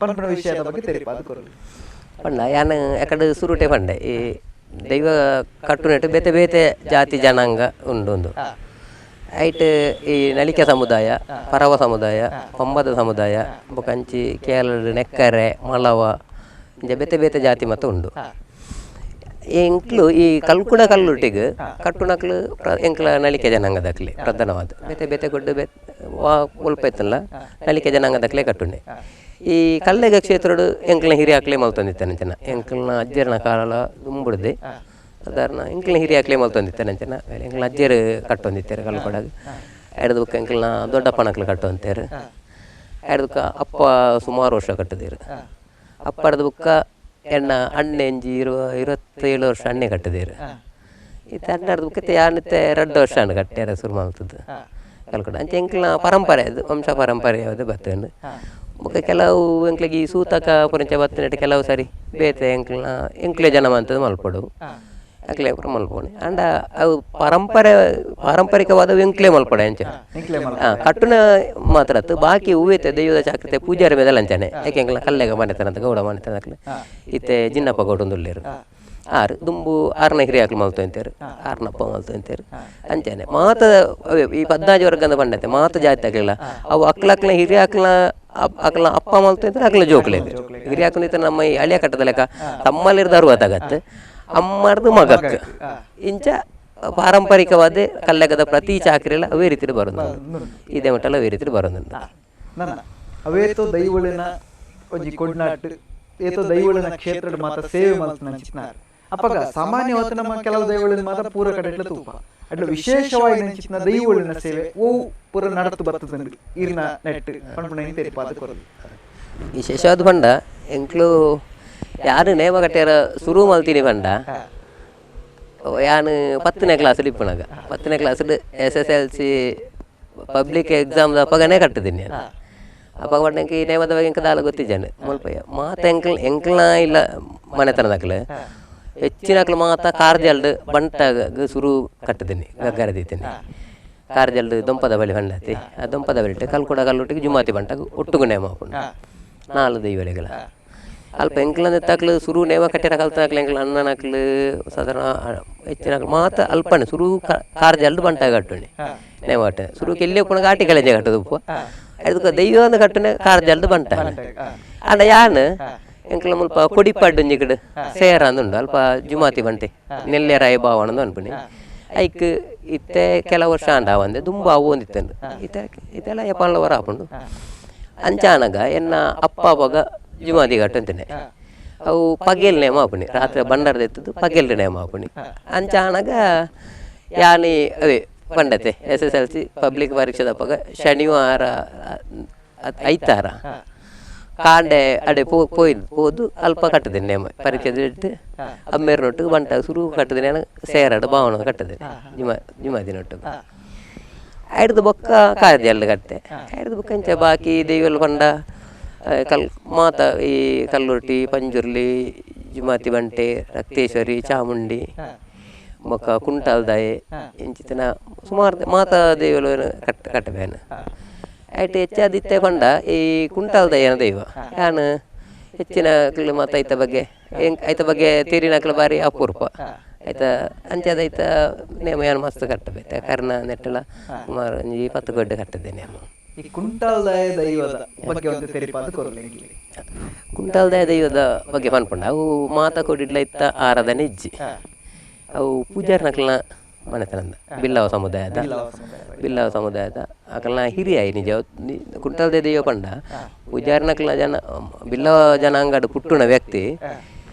ಪಂಪಣ ವಿಷಯದ ಬಗ್ಗೆ ತೆರಿಪಾದ ಕೊರಲಿ ಪಂಡ ಯಾನ ಯಾಕಡೆ ಸುರುಟೆ ಪಂಡೆ ಈ ದೈವ ಕಟ್ಟುನೆಟ್ಟು ಬೇತೆ ಬೇತೆ ಜಾತಿ ಜನಾಂಗ ಉಂಡು ಐಟ್ ಈ ನಲಿಕೆ ಸಮುದಾಯ ಪರವ ಸಮುದಾಯ ಪಂಬದ ಸಮುದಾಯ ಬೊಕಂಚಿ ಕೇರಳ ನೆಕ್ಕರೆ ಮಳವ ಬೇತೆ ಬೇತೆ ಜಾತಿ ಮತ್ತು ಉಂಡು ಎಂಕ್ಲು ಈ ಕಲ್ಕುಡ ಕಲ್ಲುಟ್ಟಿಗೆ ಕಟ್ಟುನಕ್ಲು ಎಂಕ್ಲ ನಲಿಕೆ ಜನಾಂಗದಕ್ಲೆ ಪ್ರಧಾನವಾದ ಬೇತೆ ಬೇತೆ ಗೊಡ್ಡು ವಾ ಮುಲ್ಪ ಇತ್ತಲ್ಲ ನಲಿಕೆ ಜನಾಂಗದಕ್ಲೆ ಕಟ್ಟುಂಡೆ ಈ ಕಲ್ಲೆಗ ಕ್ಷೇತ್ರಡು ಎಂಕ್ಲನ ಹಿರಿಯಾಕ್ಲೆ ಮಲ್ತೊಂದಿತ್ತಾನೆ ಜನ ಎಂಕ್ಲನ ಅಜ್ಜರನ ಕಾಲ ದುಂಬುಡ್ದೆ ಸಾಧಾರಣ ಎಂಕ್ಲನ ಹಿರಿಯಾಕ್ಲೆ ಮಲ್ತೊಂದಿತ್ತಾನೆ ಜನ ಎಂಕ್ಲನ ಅಜ್ಜರು ಕಟ್ಟೊಂದಿತ್ತಾರೆ ಕಲ್ಕೊಡಾಗ ಹಿಡ್ದು ಬುಕ್ಕ ಎಂಕ್ಲನ ದೊಡ್ಡಪ್ಪನಕ್ಲು ಕಟ್ಟೊಂತಾರೆ ಹಿಡ್ದಕ್ಕ ಅಪ್ಪ ಸುಮಾರು ವರ್ಷ ಕಟ್ಟದಿರು ಅಪ್ಪ ಹಿಡ್ದು ಬುಕ್ಕ ಎಣ್ಣ ಅಣ್ಣೆ ಎಂಜಿ 27 ವರ್ಷ ಅಣ್ಣೆ ಕಟ್ಟದಿರು ಈ ಅಣ್ಣ ಹಿಡ್ದು ಬುಕ್ಕ ಯಾನತ್ತೆ 2 ವರ್ಷ ಅಣ್ಣ ಕಟ್ಟ್ಯಾರ ಶುರು ಮಾಡ್ತದ್ದು ಕಲ್ಕೊಡ ಅಂಚೆ ಎಂಕ್ಲನ ಪರಂಪರೆ ಅದು ವಂಶ ಪರಂಪರೆ ಯಾವುದು ಬರ್ತಂಡು ಮುಖ ಕೆಲವು ಎಂಕ್ಲಿಗೆ ಈ ಸೂತಕ ಪುರಂಚ ಬತ್ತಿನಟ್ಟು ಕೆಲವು ಸರಿ ಬೇತೆ ಎಂಕ್ಲೆ ಜನ ಅಂತದ್ದು ಮಲ್ಪಡು ಎಂಕ್ಲೆ ಪುರ ಮಲ್ಪೋಣೆ ಅಂಡ ಅವು ಪಾರಂಪರಿಕವಾದ ಎಂಕ್ಲೆ ಮಲ್ಪಡೆ ಅಂಚೆ ಕಟ್ಟುನ ಮಾತ್ರ ಬಾಕಿ ಹೂವೈತೆ ದೈವದ ಚಾಕ್ರತೆ ಪೂಜಾರಿ ಮೇಲೆ ಅಂಚನೆ ಯಾಕೆ ಎಂಕ್ಲ ಕಲ್ಲೆಗ ಮನೆತನ ಅಂತ ಗೌಡ ಮನೆತನಕ್ಲೆ ಇತ್ತೆ ಜಿನ್ನಪ್ಪ ಗೌಡೊಂದುಳ್ಳೇರು ಆರು ದುಂಬು ಆರನ ಹಿರಿಯಾಕ್ಲು ಮಲ್ತು ಅಂತಾರೆ ಆರ್ನಪ್ಪ ಮಲ್ತು ಅಂತಾರೆ ಅಂಚನೆ ಮಾತ ಈ ಪದ್ನಾಜು ವರ್ಗದ ಪಂಡತೆ ಮಾತ ಜಾತಿ ಆಗಲಿಲ್ಲ ಅವು ಅಕ್ಲಕ್ಲ ಹಿರಿಯಾಕ್ಲ ಅಕ್ಲ ಅಪ್ಪ ಮಲ್ತು ಅಂತಾರೆ ಅಕ್ಲ ಜೋಕ್ಲೆ ಹಿರಿಯಾಕ್ಲ ನಮ್ಮ ಈ ಹಳಿಯ ಕಟ್ಟದ ಲೆಕ್ಕ ತಮ್ಮಲ್ಲಿರ್ದ 60 ಆಗತ್ತೆ ಅಮ್ಮರ್ದು ಮಗಕ್ಕೆ ಇಂಚ ಪಾರಂಪರಿಕವಾದ ಕಲ್ಲೆಗದ ಪ್ರತಿ ಚಾಕರಿಲ್ಲ ಅವೇ ರೀತಿ ಬರೋದು ಇದೇ ಮಟ್ಟಲ್ಲ ಅವೇ ರೀತಿ ಬರೋದು ಅವೇತೋ ದೈವಳಿನ ಒಂಜಿ ಕೊಡ್ನಾಟ್ ಏತೋ ದೈವಳಿನ ಕ್ಷೇತ್ರದ ಮಾತ ಸೇವೆ ಮಲ್ತನಂಚಿತ್ನಾರ್ ಅಪ್ಪಗ ಸಾಮಾನ್ಯವಾದ ನಮ್ಮ ಕೆಲವು ದೈವಳಿನ ಮಾತ ಪೂರ ಕಡೆಟ್ಲ ತೂಪ ಅಟ್ಲ ವಿಶೇಷವಾಗಿ ನೆಂಚಿನ ದೈವಳಿನ ಸೇವೆ ಓ ಪೂರ ನಡತು ಬರ್ತದೆ ಇರ್ನ ನೆಟ್ ಪಂಪುಣ ತೆರಿಪಾದ ಕೊರದು ವಿಶೇಷವಾದ ಪಂಡ ಎಂಕ್ಲು ಯಾರು ನೇಮ ಕಟ್ಟ್ಯಾರ ಶುರು ಮಲ್ತೀನಿ ಪಂಡ ಯಾನು 10ನೇ ಕ್ಲಾಸಲ್ಲಿ ಇಪ್ಪನಾಗ 10ನೇ ಕ್ಲಾಸಲ್ಲಿ SSLC ಪಬ್ಲಿಕ್ ಎಕ್ಸಾಮ್ದ ಅಪ್ಪಗನೇ ಕಟ್ಟಿದ್ದೀನಿ ನಾನು ಅಪ್ಪ ಪಂಡಂಗೆ ನೇಮದ ಬಗ್ಗೆ ಎಂಕ ದಾಲ ಗೊತ್ತಿದ್ದಾನೆ ಮುಲ್ಪಯ್ಯ ಮಾತ ಎಂಕ್ಲ ಇಲ್ಲ ಮನೆತನದಾಕ್ಲೆ ಹೆಚ್ಚಿನಕ್ಲು ಮಾತ ಕಾರ್ಜಲ್ಡ್ ಬಂಟಾಗ ಶುರು ಕಟ್ಟಿದ್ದೀನಿ ಗಗ್ಗರದಿದ್ದೀನಿ ಕಾರ್ಜಲ್ಡ್ ದೊಂಪದ ಬಳಿ ಬಂಡತಿ ಆ ದೊಂಪದ ಬಳಿಟ್ಟು ಕಲ್ಕೊಡ ಕಲ್ಲೊಟ್ಟಿಗೆ ಜುಮಾತಿ ಬಂಟಾಗ ಒಟ್ಟುಗು ನೇಮ ಹಾಕೊಂಡು 4 ದೈವಳಿಗಳ ಅಲ್ಪ ಎಂಕ್ಲಂದ ತಕ್ಲು ಶುರು ನೇಮ ಕಟ್ಟಿರ ಕಲ್ತಾಕ್ಲು ಎಂಕ್ಲ ಅಣ್ಣನಕ್ಲು ಸಾಧಾರಣ ಹೆಚ್ಚಿನಕ್ಲು ಮಾತ ಅಲ್ಪನೆ ಶುರು ಕಾರ್ಜಲ್ಡ್ ಬಂಟಾಗ ಕಟ್ಟುಣಿ ನೇಮ ಕಟ್ಟೆ ಶುರುಕ್ಕೆ ಎಲ್ಲಿ ಪುನಃ ಘಾಟಿ ಕಳೆಜೆ ಕಟ್ಟದು ಉಪ್ಪ ಅದಕ್ಕೆ ದೈವದ ಕಟ್ಟನೆ ಕಾರ್ಜಲ್ಡ್ ಬಂಟ ಅಂಡ ಯಾನು ಎಂಕ್ಲ ಮುಲ್ಪ ಕೊಡಿಪಾಡು ಕಡೆ ಸೇರ ಅಂದುಂಡು ಅಲ್ಪ ಜುಮಾತಿ ಬಂಟೆ ನೆಲ್ಲೆರಾಯ ಭಾವನ ಅನ್ಪಣಿ ಐಕ್ ಇತ್ತೆ ಕೆಲವು ವರ್ಷ ಅಂಡ ಒಂದೆ ತುಂಬ ಅವು ಒಂದಿತ್ತಂಡು ಇತ್ತೆಲ್ಲ ಎಪ್ಪಲ್ಲವರ ಹಾಕೊಂಡು ಅಂಚಾನಗ ಎನ್ನ ಅಪ್ಪ ಅವಾಗ ಜುಮಾತಿ ಕಟ್ಟು ಅಂತೇನೆ ಅವು ಪಗೇಲ್ ನೇಮ ಹಾಪುಣಿ ರಾತ್ರಿ ಬಂಡಾರದ ಎತ್ತದು ಪಗೇಲ್ ನೇಮ ಹಾಪುಣಿ ಅಂಚಾನಗ ಯಾನಿ ಅವೇ ಪಂಡತೆ SSLC ಪಬ್ಲಿಕ್ ಪರೀಕ್ಷೆದಪ್ಪಾಗ ಶನಿವಾರ ಐತಾರ ಕಾಂಡೆ ಅಡೆ ಪೋದು ಅಲ್ಪ ಕಟ್ಟದೇನೆ ನೇಮ ಪರೀಕ್ಷೆ ಇಟ್ಟು ಅಮ್ಮೇರ್ನೊಟ್ಟಿಗೆ ಬಂಟ ಶುರು ಕಟ್ಟದೇನೆ ಸೇರಾಡು ಭಾವನ ಕಟ್ಟದೇನೆ ಜುಮಾದಿನೊಟ್ಟಿಗೆ ಐಡ್ದು ಬೊಕ್ಕ ಕಾರ್ಜಲ್ಡ್ ಕಟ್ಟೆ ಐಡ್ದು ಬೊಕ್ಕ ಅಂಚೆ ಬಾಕಿ ದೈವಲ್ ಪಂಡ ಮಾತ ಈ ಕಲ್ಲುರ್ಟಿ ಪಂಜುರ್ಲಿ ಜುಮಾತಿ ಬಂಟೆ ರಕ್ತೇಶ್ವರಿ ಚಾಮುಂಡಿ ಬೊಕ್ಕ ಕುಂಟಾಲ್ದಾಯೆ ಇಂಚಿತನ ಸುಮಾರು ಮಾತಾ ದೇವಲು ಕಟ್ಟಬೇನು ಐಟು ಹೆಚ್ಚಾದಿತ್ತೆ ಪಂಡ ಈ ಕುಂಟಾಲ್ದಾಯನ ದೈವ ಯಾನು ಹೆಚ್ಚಿನ ಕ್ಲು ಮಾತ ಐತ ಬಗ್ಗೆ ಐತ ಬಗ್ಗೆ ತೀರಿನಕ್ಲು ಬಾರಿ ಅಪೂರ್ವ ಆಯ್ತ ಅಂಚದೈತ ನೇಮ ಯಾನು ಮಸ್ತ್ ಕಟ್ಟಬೇಕು ಕರ್ನ ನೆಟ್ಟಲ ಸುಮಾರು 20 ಗೊಡ್ಡೆ ಕಟ್ಟದೆ ನೇಮ ಈ ಕುಂಟಾಲ್ದಾಯ ದೈವದ ಬಗ್ಗೆ ಒಂದು ತೆರಿಪಾದ ಕೊರಲೆಂಗಿ ಕುಂಟಾಲ್ದಾಯ ದೈವದ ಬಗ್ಗೆ ಪನ್ಪಂಡ ಅವು ಮಾತ ಕೊಡಿಡ್ಲ ಇತ್ತ ಆರಾಧನೆ ಇಜ್ಜಿ ಅವು ಪೂಜಾರ್ನಕ್ಲನ ಮನೆತನದ ಬಿಲ್ಲವ ಸಮುದಾಯದ ಅಕಲ್ನ ಹಿರಿಯ ನಿಜ ಕುಂಟಾಲ್ದಾಯ ದೈವ ಪಂಡ ಪೂಜಾರ್ನಕ್ಲ ಜನ ಬಿಲ್ಲವ ಜನಾಂಗಡು ಪುಟ್ಟುನ ವ್ಯಕ್ತಿ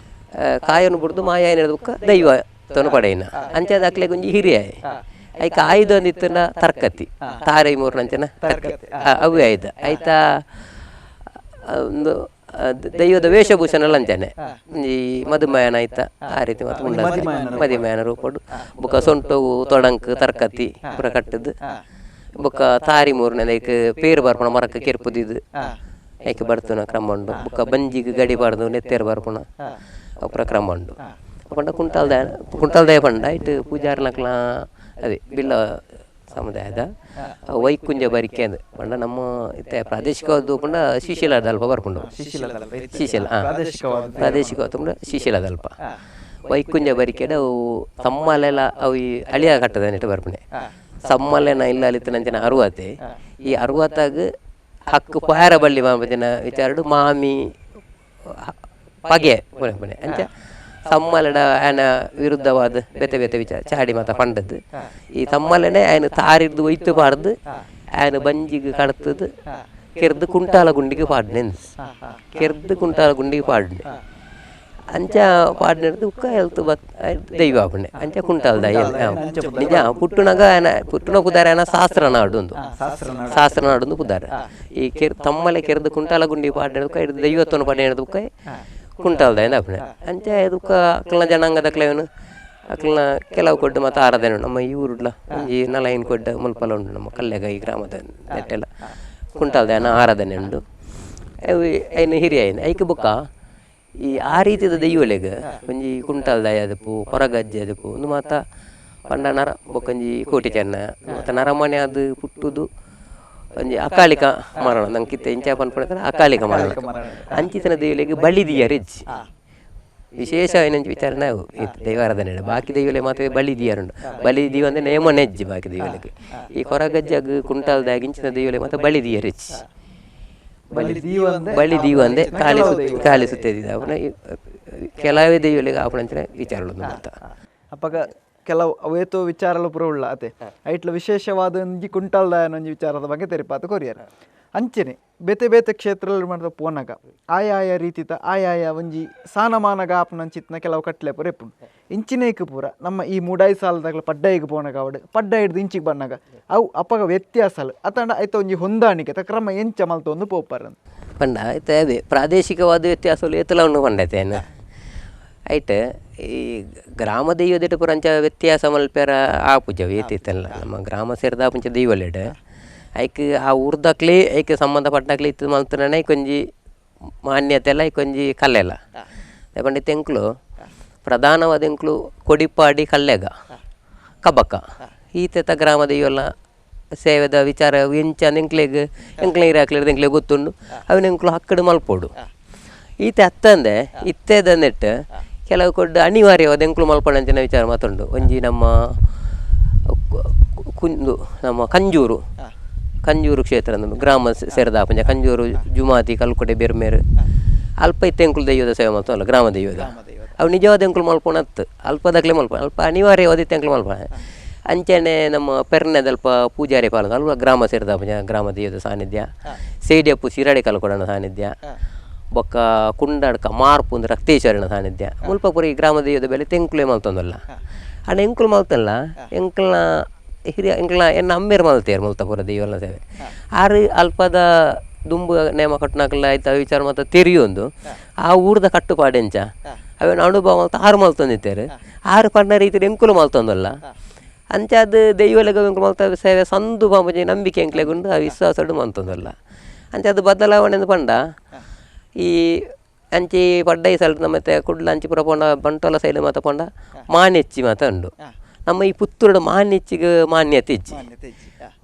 ಕಾಯನ್ನು ಬಿಡ್ದು ಮಾಯ ಏನಿರೋದಕ್ಕ ದೈವ ತನು ಪಡೆಯಿನ ಅಂಚದ ಅಕ್ಲೆ ಗುಂಜಿ ಹಿರಿಯ ಐಕ ಆಯ್ದು ಅಂದಿತ್ತನ ತರ್ಕತಿ ತಾರೈ ಮೂರ್ನಂಚನ ತರ್ಕತಿ ಅವು ಆಯ್ದ ಆಯ್ತಾ ಒಂದು ದೈವದ ವೇಷಭೂಷಣ ಲಂಚನೆ ಈ ಮಧುಮಯನ ಆಯ್ತ ಆ ರೀತಿ ಮತ್ತೆ ಮದಿಮಯನ ರೂಪಡು ಬೊಕ್ಕ ಸೊಂಟವು ತೊಡಂಕ್ ತರ್ಕತಿ ಪುರ ಕಟ್ಟದು ಬೊಕ್ಕ ತಾರಿ ಮೂರ್ನ ಐಕ್ ಪೇರು ಬರ್ಪಣ ಮರಕ್ಕೆ ಕೆರ್ಪುದಿದ್ದು ಐಕ್ ಬರ್ತನ ಕ್ರಮ ಉಂಡು ಬೊಕ್ಕ ಬಂಜಿಗೆ ಗಡಿ ಬಾರ್ದು ನೆತ್ತೇರು ಬರ್ಪಣ ಪುರ ಕ್ರಮ ಉಂಡು ಪಂಡ ಕುಂಟಾಲ್ದಾಯ ಪಂಡ ಇಟ್ಟು ಪೂಜಾರ್ನಕ್ಲ ಅದೇ ಬಿಲ್ಲ ಸಮುದಾಯದ ವೈಕುಂಜ ಬರಿಕೆ ಅಂದ್ ಪಂಡ ನಮ್ಮ ಇತ್ತೆ ಪ್ರಾದೇಶಿಕವಾದ ಪಂಡ ಶಿಶಿಲದ ಅಲ್ಪ ಬರ್ಕೊಂಡು ಶಿಶಿಲ ಪ್ರಾದೇಶಿಕವಾದ ಪಂಡ ಶಿಶಿಲದ ಅಲ್ಪ ವೈಕುಂಜ ಬರಿಕೆದ ಅವು ಸಮ್ಮಲೆಲ್ಲ ಅವು ಈ ಅಳಿಯ ಕಟ್ಟದ ನೆಟ್ಟು ಬರ್ಪಣೆ ಸಮ್ಮಲೆನ ಇಲ್ಲ ಅಲಿತ ನಂಚಿನ 60 ಈ 60 ಹಕ್ಕು ಪಾರ ಬಳ್ಳಿ ಮಾಂಬದಿನ ವಿಚಾರಡು ಮಾಮಿ ಪಗೆ ಪುಣೆ ಅಂಚ ಸಮ್ಮಲಡ ಆಯನ ವಿರುದ್ಧವಾದ ಬೇತೆ ಬೇತೆ ವಿಚಾರ ಚಾಡಿ ಮಾತ ಪಂಡದ್ದು ಈ ಸಮ್ಮಲನೆ ಆಯನ ತಾರಿರ್ದು ಒಯ್ತು ಪಾಡ್ದು ಆಯನ ಬಂಜಿಗೆ ಕಡತದು ಕೆರ್ದು ಕುಂಟಾಲ ಗುಂಡಿಗೆ ಪಾಡ್ನೆ ಅಂಚ ಪಾಡ್ನಿಡ್ದು ಉಕ್ಕ ಹೆಲ್ತ್ ದೈವ ಆಪಣೆ ಅಂಚ ಕುಂಟಾಲ ದೈ ನಿಜ ಪುಟ್ಟುನಗ ಪುಟ್ಟುನ ಕುದಾರ ಆಯನ ಶಾಸ್ತ್ರನಾಡು ಒಂದು ಶಾಸ್ತ್ರನಾಡು ಕುದಾರ ಈ ತಮ್ಮಲೆ ಕೆರ್ದು ಕುಂಟಾಲ ಗುಂಡಿಗೆ ಪಾಡ್ನಿಡ್ದು ಹಿಡ್ದು ದೈವತ್ವನ ಪಾಡ್ನೆ ಹಿಡ್ದು ಉಕ್ಕ ಕುಂಟಾಲ್ದಾಯ ಆಪಣೆ ಅಂಚ ಇದಕ್ಕ ಅಕ್ಲನ ಜನಾಂಗದ ಕ್ಲೇವನು ಅಕ್ಲನ ಕೆಲವು ಕೊಡ್ಡು ಮತ್ತು ಆರಾಧನೆ ನಮ್ಮ ಈ ಊರುಡ್ಲ ಈ ನಲೈನ್ ಕೊಡ್ಡ ಮುಲ್ಪಲ ಉಂಡು ನಮ್ಮ ಕಲ್ಲೆಗ ಈ ಗ್ರಾಮದ ನೆಟ್ಟೆಲ್ಲ ಕುಂಟಾಲ್ದಾಯನ ಆರಾಧನೆ ಉಂಡು ಐನು ಹಿರಿಯ ಐಕ ಬೊಕ್ಕ ಈ ಆ ರೀತಿಯ ದೈವಲೆಗ ಒಂಜಿ ಕುಂಟಾಲ್ದಾಯ ಅದಪ್ಪು ಹೊರಗಜ್ಜೆ ಅದಪ್ಪು ಒಂದು ಮಾತ ಪಂಡ ನರ ಬೊಕ್ಕಂಜಿ ಕೋಟಿ ಚೆನ್ನ ಮತ್ತು ನರಮನೆ ಅದು ಪುಟ್ಟುದು ಒಂಜಿ ಅಕಾಲಿಕ ಮರಣ ನಂಗೆ ಕಿತ್ತ ಇಂಚ ಪನ್ಪಣ ಅಕಾಲಿಕ ಮರಣ ಅಂಚಿತನ ದೇವಿಲೆಗೆ ಬಳಿದಿಯ ರೆಜ್ಜಿ ವಿಶೇಷವಾದ ವಿಚಾರ ನಾವು ದೈವಾರಾಧನೆ ಬಾಕಿ ದೈವಲೆ ಮಾತ್ರ ಬಲಿ ದಿಯಾರುಂಡು ಬಲಿ ದೀವ ಅಂದ್ರೆ ನೇಮ ನೆಜ್ಜಿ ಬಾಕಿ ದೈವಲೆಗೆ ಈ ಕೊರಗಜ್ಜಾಗ ಕುಂಟಾಲ್ದಾಗ ಇಂಚಿನ ದೈವಲೆ ಮಾತ್ರ ಬಲಿ ದಿಯರು ಹೆಚ್ಚಿ ಬಲಿ ದೀವ ಅಂದ್ರೆ ಕಾಲಿಸುತ್ತದೆ ಅವನ ಕೆಲವೇ ದೈವಲೆಗೆ ಆಪಣಂಚಿನ ವಿಚಾರಗಳು ಮಾತ್ರ ಅಪ್ಪಗ ಕೆಲವು ಅವೇತೋ ವಿಚಾರಲು ಪೂರ ಉಳ್ಳ ಅತೆ ಐಟ್ಲ ವಿಶೇಷವಾದ ಒಂಜಿ ಕುಂಟಲ್ದಾಯನ ಒಂಜಿ ವಿಚಾರದ ಬಗ್ಗೆ ತೆರಿಪಾತ ಕೊರಿಯರ್ ಅಂಚನೆ ಬೇತೆ ಬೇತೆ ಕ್ಷೇತ್ರದಲ್ಲಿ ಮಾಡಿದ ಪೋನಾಗ ಆಯಾಯ ರೀತಿತ ಆಯಾಯ ಒಂಜಿ ಸಾನಮಾನಗ ಆಪನಂಚಿತ್ನ ಕೆಲವು ಕಟ್ಲೆ ಪೂರ ಎಪ್ಪುಂಡು ಇಂಚಿನೇಕ್ ಪೂರ ನಮ್ಮ ಈ ಮೂಡಾಯಿ ಸಾಲದಾಗಲ ಪಡ್ಡಾಯಿಗೆ ಪೋನಾಗ ಅವಡು ಪಡ್ಡ ಹಿಡ್ದು ಇಂಚಿಗೆ ಬಣ್ಣಾಗ ಅವು ಅಪ್ಪಗ ವ್ಯತ್ಯಾಸಲು ಅತಂಡ ಆಯ್ತ ಒಂಜಿ ಹೊಂದಾಣಿಕೆ ಕ್ರಮ ಎಂಚ ಮಲ್ತ ಒಂದು ಪೋಪಾರ ಪಂಡ ಆಯ್ತು ಅದೇ ಪ್ರಾದೇಶಿಕವಾದ ವ್ಯತ್ಯಾಸಗಳು ಎತ್ತಲ ಉಂಡು ಪಂಡೈತೇನು ಆಯ್ತು ಈ ಗ್ರಾಮ ದೈವದಿಟ್ಟು ಪುರಂಚ ವ್ಯತ್ಯಾಸ ಮಲ್ಪೆರ ಆಪುಜ ಏತಿತ್ತಲ್ಲ ನಮ್ಮ ಗ್ರಾಮ ಸೇರಿದ ಆಪುಂಚ ದೈವಲೆಡ್ ಐಕ್ ಆ ಊರ್ದಕ್ಲಿ ಐಕ್ ಸಂಬಂಧಪಟ್ಟಾಕ್ಲಿ ಇತ್ತು ಮಲ್ತನೇ ಕೊಂಜಿ ಮಾನ್ಯತೆ ಎಲ್ಲ ಕೊಂಜಿ ಕಲ್ಲೆಲ್ಲ ಪಂಡಿತ ಎಂಕ್ಲು ಪ್ರಧಾನವಾದ ಎಂಕ್ಲು ಕೊಡಿಪಾಡಿ ಕಲ್ಲೆಗ ಕಬಕ್ಕ ಈತೆತ ಗ್ರಾಮ ದೈವಲ್ಲ ಸೇವೆದ ವಿಚಾರ ಎಂಚಂದ ಎಂಕ್ಲೆಗ್ ಹಾಕ್ಲಿಡ್ದು ಎಂಕ್ಲೆಗ್ ಗೊತ್ತುಂಡು ಅವನ ಎಂಕ್ಲು ಹಕ್ಕಡು ಮಲ್ಪೋಡು ಈತ ಅತ್ತಂದೆ ಇತ್ತೇದನ್ನಿಟ್ಟು ಕೆಲವು ಕೊಡ್ಡು ಅನಿವಾರ್ಯವಾದ ಎಂಕ್ಲು ಮಲ್ಪಣಂಚಿನ ವಿಚಾರ ಮಾತುಂಡು ಒಂಜಿ ನಮ್ಮ ಕಂಜೂರು ಕ್ಷೇತ್ರ ಗ್ರಾಮ ಸೇರಿದಾಪಂಜ ಕಂಜೂರು ಜುಮಾತಿ ಕಲ್ಕೊಟೆ ಬೆರ್ಮೇರು ಅಲ್ಪ ಇತ್ತು ಎಂಕ್ಲು ದೈವದ ಸೇವೆ ಮಾಡ್ತಾವಲ್ಲ ಗ್ರಾಮ ದೈವದ ಅವು ನಿಜವಾದ ಎಂಕ್ಲು ಮಲ್ಪಣತ್ತು ಅಲ್ಪದಾಗಲೇ ಅಲ್ಪ ಅನಿವಾರ್ಯವಾದ ಎಂಕ್ಲು ಮಲ್ಪಣ ಅಂಚನೆ ನಮ್ಮ ಪೆರ್ನೆದಲ್ಪ ಪೂಜಾರಿ ಪಾಲದ ಅಲ್ವ ಗ್ರಾಮ ಸೇರಿದಾಪಂಜ ಗ್ರಾಮ ದೈವದ ಸಾನ್ನಿಧ್ಯ ಸೇಡಿಯಪ್ಪು ಶಿರಾಡಿ ಕಲ್ಕೊಡನ ಸಾನ್ನಿಧ್ಯ ಬೊಕ್ಕ ಕುಂಡಾಡ್ಕ ಮಾರ್ಪು ಅಂದ್ರೆ ರಕ್ತೇಶ್ವರನ ಸಾನ್ನಿಧ್ಯ ಮುಲ್ಪ ಪುರಿ ಗ್ರಾಮ ದೈವದ ಬೆಲೆ ತೆಂಕ್ಲೆ ಮಲ್ತಂದಲ್ಲ ಅಣ್ಣ ಎಂಕ್ಲು ಮಲ್ತಲ್ಲ ಎಂಕ್ಲನ ಹಿರಿಯ ಎಂಕ್ಲ ಎನ್ನ ಅಮ್ಮೇರು ಮಲ್ತೇರು ಮುಲ್ತಪುರ ದೈವಲ್ಲ ಸೇವೆ ಆರು ಅಲ್ಪದ ದುಂಬು ನೇಮ ಕಟ್ನಾಕಲ್ಲ ಆಯ್ತು ವಿಚಾರ ಮಾತ್ರ ತೆರಿಯೊಂದು ಆ ಊರ್ದ ಕಟ್ಟುಪಾಡೆಂಚ ಅವೇನು ಅನುಭವ ಮಲ್ತ ಆರು ಮಲ್ತಂದಿತ್ತೇರು ಆರು ಪಂಡ ರೀತಿ ಎಂಕುಲು ಮಲ್ತಂದಲ್ಲ ಅಂಚಾದ ದೈವಲೆಗ ಎಂಕುಲು ಮಲ್ತ ಸೇವೆ ಸಂದು ಬಾಂಬಜಿ ನಂಬಿಕೆ ಎಂಕ್ಲೆಗುಂಡು ಆ ವಿಶ್ವಾಸಡು ಮಲ್ತಂದಲ್ಲ ಅಂಚಾದ ಬದಲಾವಣೆ ಪಂಡ ಈ ಅಂಚಿ ಪಡ್ಡೈ ಸಲ ಮತ್ತೆ ಕುಡ್ಲ ಅಂಚಿ ಪುರ ಪೋಂಡ ಬಂಟೋಲ ಸೈಡ್ ಮಾತ ಪೋಂಡ ಮಾನೆಚ್ಚಿ ಮಾತ ಉಂಡು ನಮ್ಮ ಈ ಪುತ್ತೂರುಡು ಮಾನ್ಯಚ್ಚಿಗೆ ಮಾನ್ಯತೆ ಇಜ್ಜಿ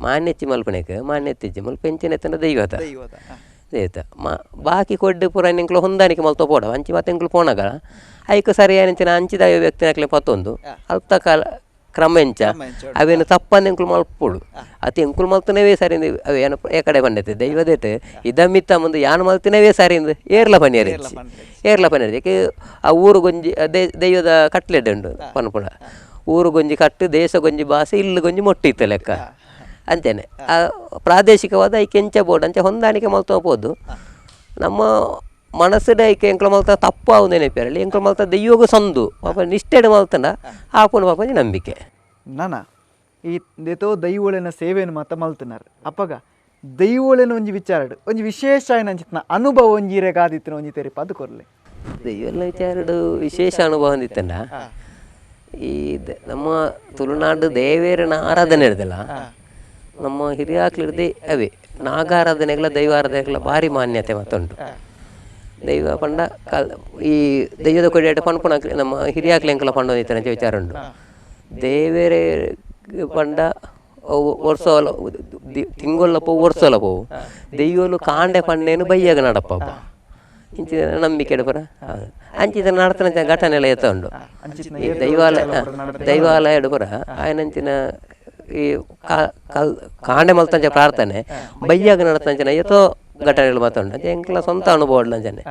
ಮಾನ್ಯಚ್ಚಿ ಮಲ್ಪಣೆಗೆ ಮಾನ್ಯತೆ ಇಜ್ಜಿ ಮಲ್ಪ ಎಂಚಿನ ದೈವತ ದೈವತ ಬಾಕಿ ಕೊಡ್ಡು ಪುರ ಎಂಕ್ಲು ಹೊಂದಾಣಿಕೆ ಮಲ್ತ ಪೋಡ ಅಂಚಿ ಮತ್ತೆ ಎಂಕ್ಲು ಪೋಣಗ ಐಕು ಸರಿಯಾನಿಂಚಿನ ಅಂಚಿದ ವ್ಯಕ್ತಿ ಹಾಕ್ಲಿ ಪತ್ತೊಂದು ಅಲ್ಪ ಕಾಲ ಕ್ರಮ ಎಂಚ ಅವೇನು ತಪ್ಪಂದು ಎಂಕ್ಲು ಮಲ್ಪೋಡು ಅತಿ ಎಂಕ್ಲು ಮಲ್ತನವೇ ಸರಿಂದ ಅವೇನು ಕಡೆ ಬಂದೈತೆ ದೈವದೇತೆ ಇದಮಿತ್ತ ಮುಂದೆ ಯಾನು ಮಲ್ತಿನವೇ ಸರಿಂದ ಏರ್ಲ ಪನಿಯರ್ ಏರ್ಲ ಪನಿಯರ್ ಏಕೆ ಆ ಊರು ಗೊಂಜಿ ದೈವದ ಕಟ್ಲೆಡ್ ಉಂಡು ಪನ್ಪುಡ ಊರು ಗೊಂಜಿ ಕಟ್ಟು ದೇಶ ಗೊಂಜಿ ಭಾಷೆ ಇಲ್ಲಿ ಗೊಂಜಿ ಮೊಟ್ಟಿತ್ತು ಲೆಕ್ಕ ಅಂತೇನೆ ಆ ಪ್ರಾದೇಶಿಕವಾದ ಈ ಕೆಂಚ ಬೋರ್ಡ್ ಅಂಚೆ ಹೊಂದಾಣಿಕೆ ಮಲ್ತೋಬೋದು ನಮ್ಮ ಮನಸ್ಸುಡ ಐಕೆ ಎಂಕ್ಲ ಮಲ್ತ ತಪ್ಪು ಅವು ನೆನಪಿರಲಿ ಎಂಕ್ಲ ಮಲ್ತ ದೈವಗೂ ಸಂದು ಪಾಪ ನಿಷ್ಠೆಡ್ ಮಲ್ತಂಡ ಆಪನ ಪಾಪಂಜಿ ನಂಬಿಕೆ ನಾನ ಈ ದೇತೋ ದೈವೋಳೆನ ಸೇವೆಯನ್ನು ಮಾತ ಮಲ್ತನಾರ ಅಪ್ಪಗ ದೈವೋಳೆನ ಒಂಜಿ ವಿಚಾರಡು ಒಂಜಿ ವಿಶೇಷ ಏನಂಚಿತ್ನ ಅನುಭವ ಒಂಜಿರೆಗಾದಿತ್ತಿನ ಒಂಜಿ ತೆರಿಪ ಅದು ಕೊರ್ಲೆ ದೈವನ ವಿಚಾರಡು ವಿಶೇಷ ಅನುಭವ ಅಂದಿತ್ತಂಡ ಈ ನಮ್ಮ ತುಳುನಾಡು ದೇವೇರನ ಆರಾಧನೆ ಇರ್ತಲ್ಲ ನಮ್ಮ ಹಿರಿಯಾಕ್ಲಿಡ್ದೆ ಅವೇ ನಾಗಾರಾಧನೆಗಳ ದೈವಾರಾಧನೆಗಳ ಭಾರಿ ಮಾನ್ಯತೆ ಮತ್ತುಂಟು ದೈವ ಪಂಡ ಈ ದೈವದ ಕೊಡಿಯಾಟ ಪಂಪುಣ ನಮ್ಮ ಹಿರಿಯಾಕ್ಲೆಂಕಲ ಪಂಡ ಅಂತ ವಿಚಾರ ಉಂಟು ದೇವೇರೆ ಪಂಡ ವರ್ಷಲ ತಿಂಗೊಲ್ಲ ಪೋವು ವರ್ಷಲ ಪೋವು ದೈವಲು ಕಾಂಡೆ ಪಂಡೇನು ಬೈಯಾಗ ನಡಪ್ಪ ಇಂಚಿನ ನಂಬಿಕೆ ಪುರ ಅಂಚಿದ ನಡತನ ಘಟನೆ ಎಲ್ಲ ಎತ್ತ ಉಂಡು ಈ ದೈವಾಲಯ ಪುರ ಆಯನಂಚಿನ ಈ ಕಾಂಡೆ ಮಲ್ತಂಚ ಪ್ರಾರ್ಥನೆ ಬೈಯಾಗ ನಡತಂಚನ ಎತ್ತೋ ಘಟನೆಗಳು ಮಾತಾಡ ಎಂಕ್ಲ ಸ್ವಂತ ಅನುಭವ ಅಂಚನೆ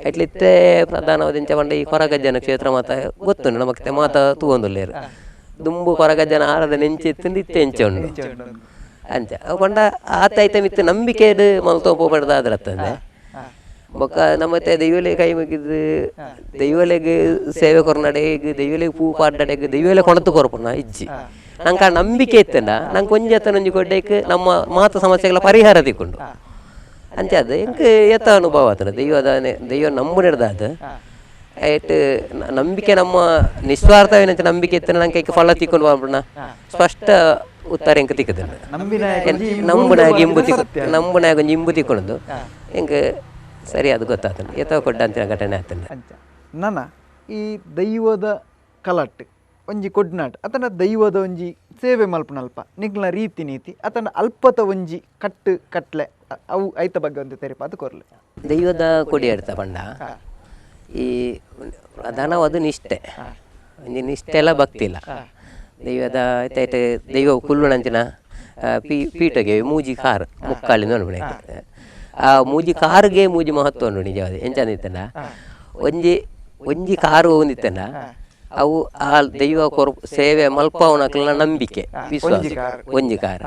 ಎಟ್ಲಿತ್ತೆ ಪ್ರಧಾನವಾದಿಂಚ ಪಂಡ ಈ ಕೊರಗಜ್ಜನ ಕ್ಷೇತ್ರ ಮಾತ ಗೊತ್ತುಂಡು ನಮಕ್ಕೆ ಮಾತ ತೂವೊಂದುಲ್ಲೇರು ದುಂಬು ಕೊರಗಜ್ಜನ ಆರಾಧನೆ ಎಂಚಿತ್ತಿಂದು ಇತ್ತೆ ಎಂಚ ಉಂಡು ಅಂಚ ಪಂಡ ಆತ ಐತ ಮಿತ್ತು ನಂಬಿಕೆ ಮಲ್ತೋಪಡ್ದ ಅದ್ರತ್ತಂದೆ ಬೊಕ್ಕ ನಮ್ಮತ್ತೆ ದೈವಲೆ ಕೈ ಮುಗಿದು ದೈವಲೆಗೆ ಸೇವೆ ಕೊರ್ನಡೆಗೆ ದೈವಲೆಗೆ ಪೂ ಪಾಡ್ಡೆಗೆ ದೈವಲೆ ಕೊಣತು ಕೊರಪುಣ ಇಜ್ಜಿ ನಂಗೆ ಆ ನಂಬಿಕೆ ಇತ್ತಂಡ ನಂಗೆ ಕೊಂಜತ್ತನೊಂಜಿ ಕೊಡ್ಡಕ್ಕೆ ನಮ್ಮ ಮಾತು ಸಮಸ್ಯೆಗಳ ಪರಿಹಾರ ತಿಕ್ಕೊಂಡು ಅಂಚೆ ಅದು ಎಂಗೆ ಎತ್ತ ಅನುಭವ ಆತನ ದೈವ ನಂಬುನಿಡ್ದಾದ ಐಟ್ ನಂಬಿಕೆ ನಮ್ಮ ನಿಸ್ವಾರ್ಥವೇನಂತ ನಂಬಿಕೆ ಇತ್ತನ ನಂಗೆ ಫಲ ತಿಕ್ಕೊಂಡು ಬಾಬಣ್ಣ ಸ್ಪಷ್ಟ ಉತ್ತರ ಎಂಕ ತಿಕ್ಕದ ನಂಬುನಾಗ ಒಂಜಿ ಇಂಬು ತಿಕ್ಕೊಂಡು ಹೆಂಗೆ ಸರಿ ಅದು ಗೊತ್ತಾತನ ಎತ್ತ ಕೊಡ್ಡ ಅಂತಿನ ಘಟನೆ ಆತನ ನನ್ನ ಈ ದೈವದ ಕಲಟ್ ಒಂಜಿ ಕೊಡ್ನಾಟ ಅತನ ದೈವದ ಒಂಜಿ ಸೇವೆ ಮಲ್ಪನಲ್ಪ ನಿಕ್ಲ ರೀತಿ ನೀತಿ ಅತನ ಅಲ್ಪತ ಒಂಜಿ ಕಟ್ಲೆ ಅವು ಐತ ಬಗ್ಗೆ ಒಂದು ತೆರಿಪ ಅದು ಕೊರ್ಲೆ ದೈವದ ಕೊಡಿ ಇರ್ತ ಪಂಡ ಈ ಪ್ರಧಾನವಾದ ನಿಷ್ಠೆ. ಒಂಜಿ ನಿಷ್ಠೆ ಎಲ್ಲ ಭಕ್ತಿ ಇಲ್ಲ. ದೈವದ ಐತೆ ದೈವ ಕುಲ್ಲುಣಂಚಿನ ಪೀಠಗೆ ಮೂಜಿ ಕಾರ್ ಮುಕ್ಕಾಳಿಂದ ನೋಡ್ಬಿಡಿ. ಆ ಮೂಜಿ ಕಾರ್ಗೆ ಮೂಜಿ ಮಹತ್ವ ಉಂಟು ನಿಜವಾದ ಎಂಚಂದಿತ್ತನ ಒಂಜಿ ಕಾರು ಹೊಂದಿತ್ತನ ಅವು ಆ ದೈವ ಸೇವೆ ಮಲ್ಪವನಕ್ಲ ನಂಬಿಕೆ ವಿಶ್ವಾಸ ಒಂಜಿ ಕಾರ್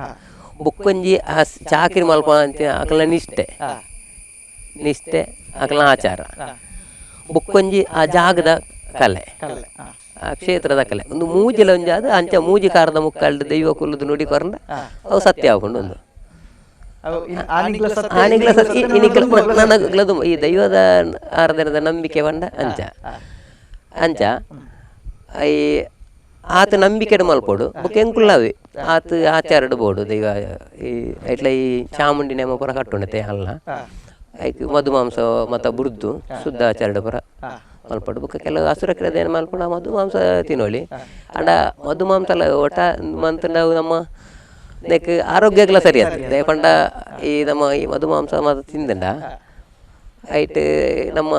ಬುಕ್ಕೊಂಜಿ ಆ ಚಾಕಿರಿ ಮಲ್ಪ ಅಂತ ಅಕಲ ನಿಷ್ಠೆ ಅಕಲ ಆಚಾರ ಬುಕ್ಕೊಂಜಿ ಆ ಜಾಗದ ಕಲೆ ಆ ಕ್ಷೇತ್ರದ ಕಲೆ ಒಂದು ಮೂಜಿಲ ಒಂಜಿ ಅದು ಅಂಚ ಮೂಜಿ ಕಾರದ ಮುಕ್ಕಾಲ್ದ ದೈವ ಕುಲ್ಲದು ನೋಡಿ ಕೊರಂಡ ಅವು ಸತ್ಯ ಆಕೊಂಡು ಒಂದು ನನಗ್ಲದು ಈ ದೈವದ ಆರಾಧನೆದ ನಂಬಿಕೆ ಬಂಡ ಅಂಚ ಈ ಆತ ನಂಬಿಕೆ ಮಲ್ಪೋಡು ಬುಕ್ ಎಂಕುಲ್ಲವೆ ಆತ ಆಚಾರಡು ಬೋಡು ದೈವ ಈ ಇಟ್ಲ ಈ ಚಾಮುಂಡಿ ನೇಮ ಪುರ ಕಟ್ಟುಂಡತೆ ಅಲ್ಲ ಐಕ್ ಮಧು ಮಾಂಸ ಮತ್ತು ಬುಡ್ದು ಶುದ್ಧ ಆಚಾರಡು ಪುರ ಮಲ್ಪಡು ಬುಕ್ಕ ಕೆಲವು ಹಸುರ ಕ್ರಿಯದೇನು ಮಲ್ಪಡು ಆ ಮಧು ಮಾಂಸ ತಿನ್ನೋಳಿ ಅಂಡ ಮಧು ಮಾಂಸ ಎಲ್ಲ ಒಟ್ಟ ಮಂತಂಡ ನಮ್ಮ ನೆಕ್ ಆರೋಗ್ಯಕ್ಕೆಲ್ಲ ಸರಿ ಆಗ್ತದೆ ಪಂಡ ಈ ನಮ್ಮ ಈ ಮಧು ಮಾಂಸ ಮತ್ತು ತಿಂದಂಡ ಐಟ್ ನಮ್ಮ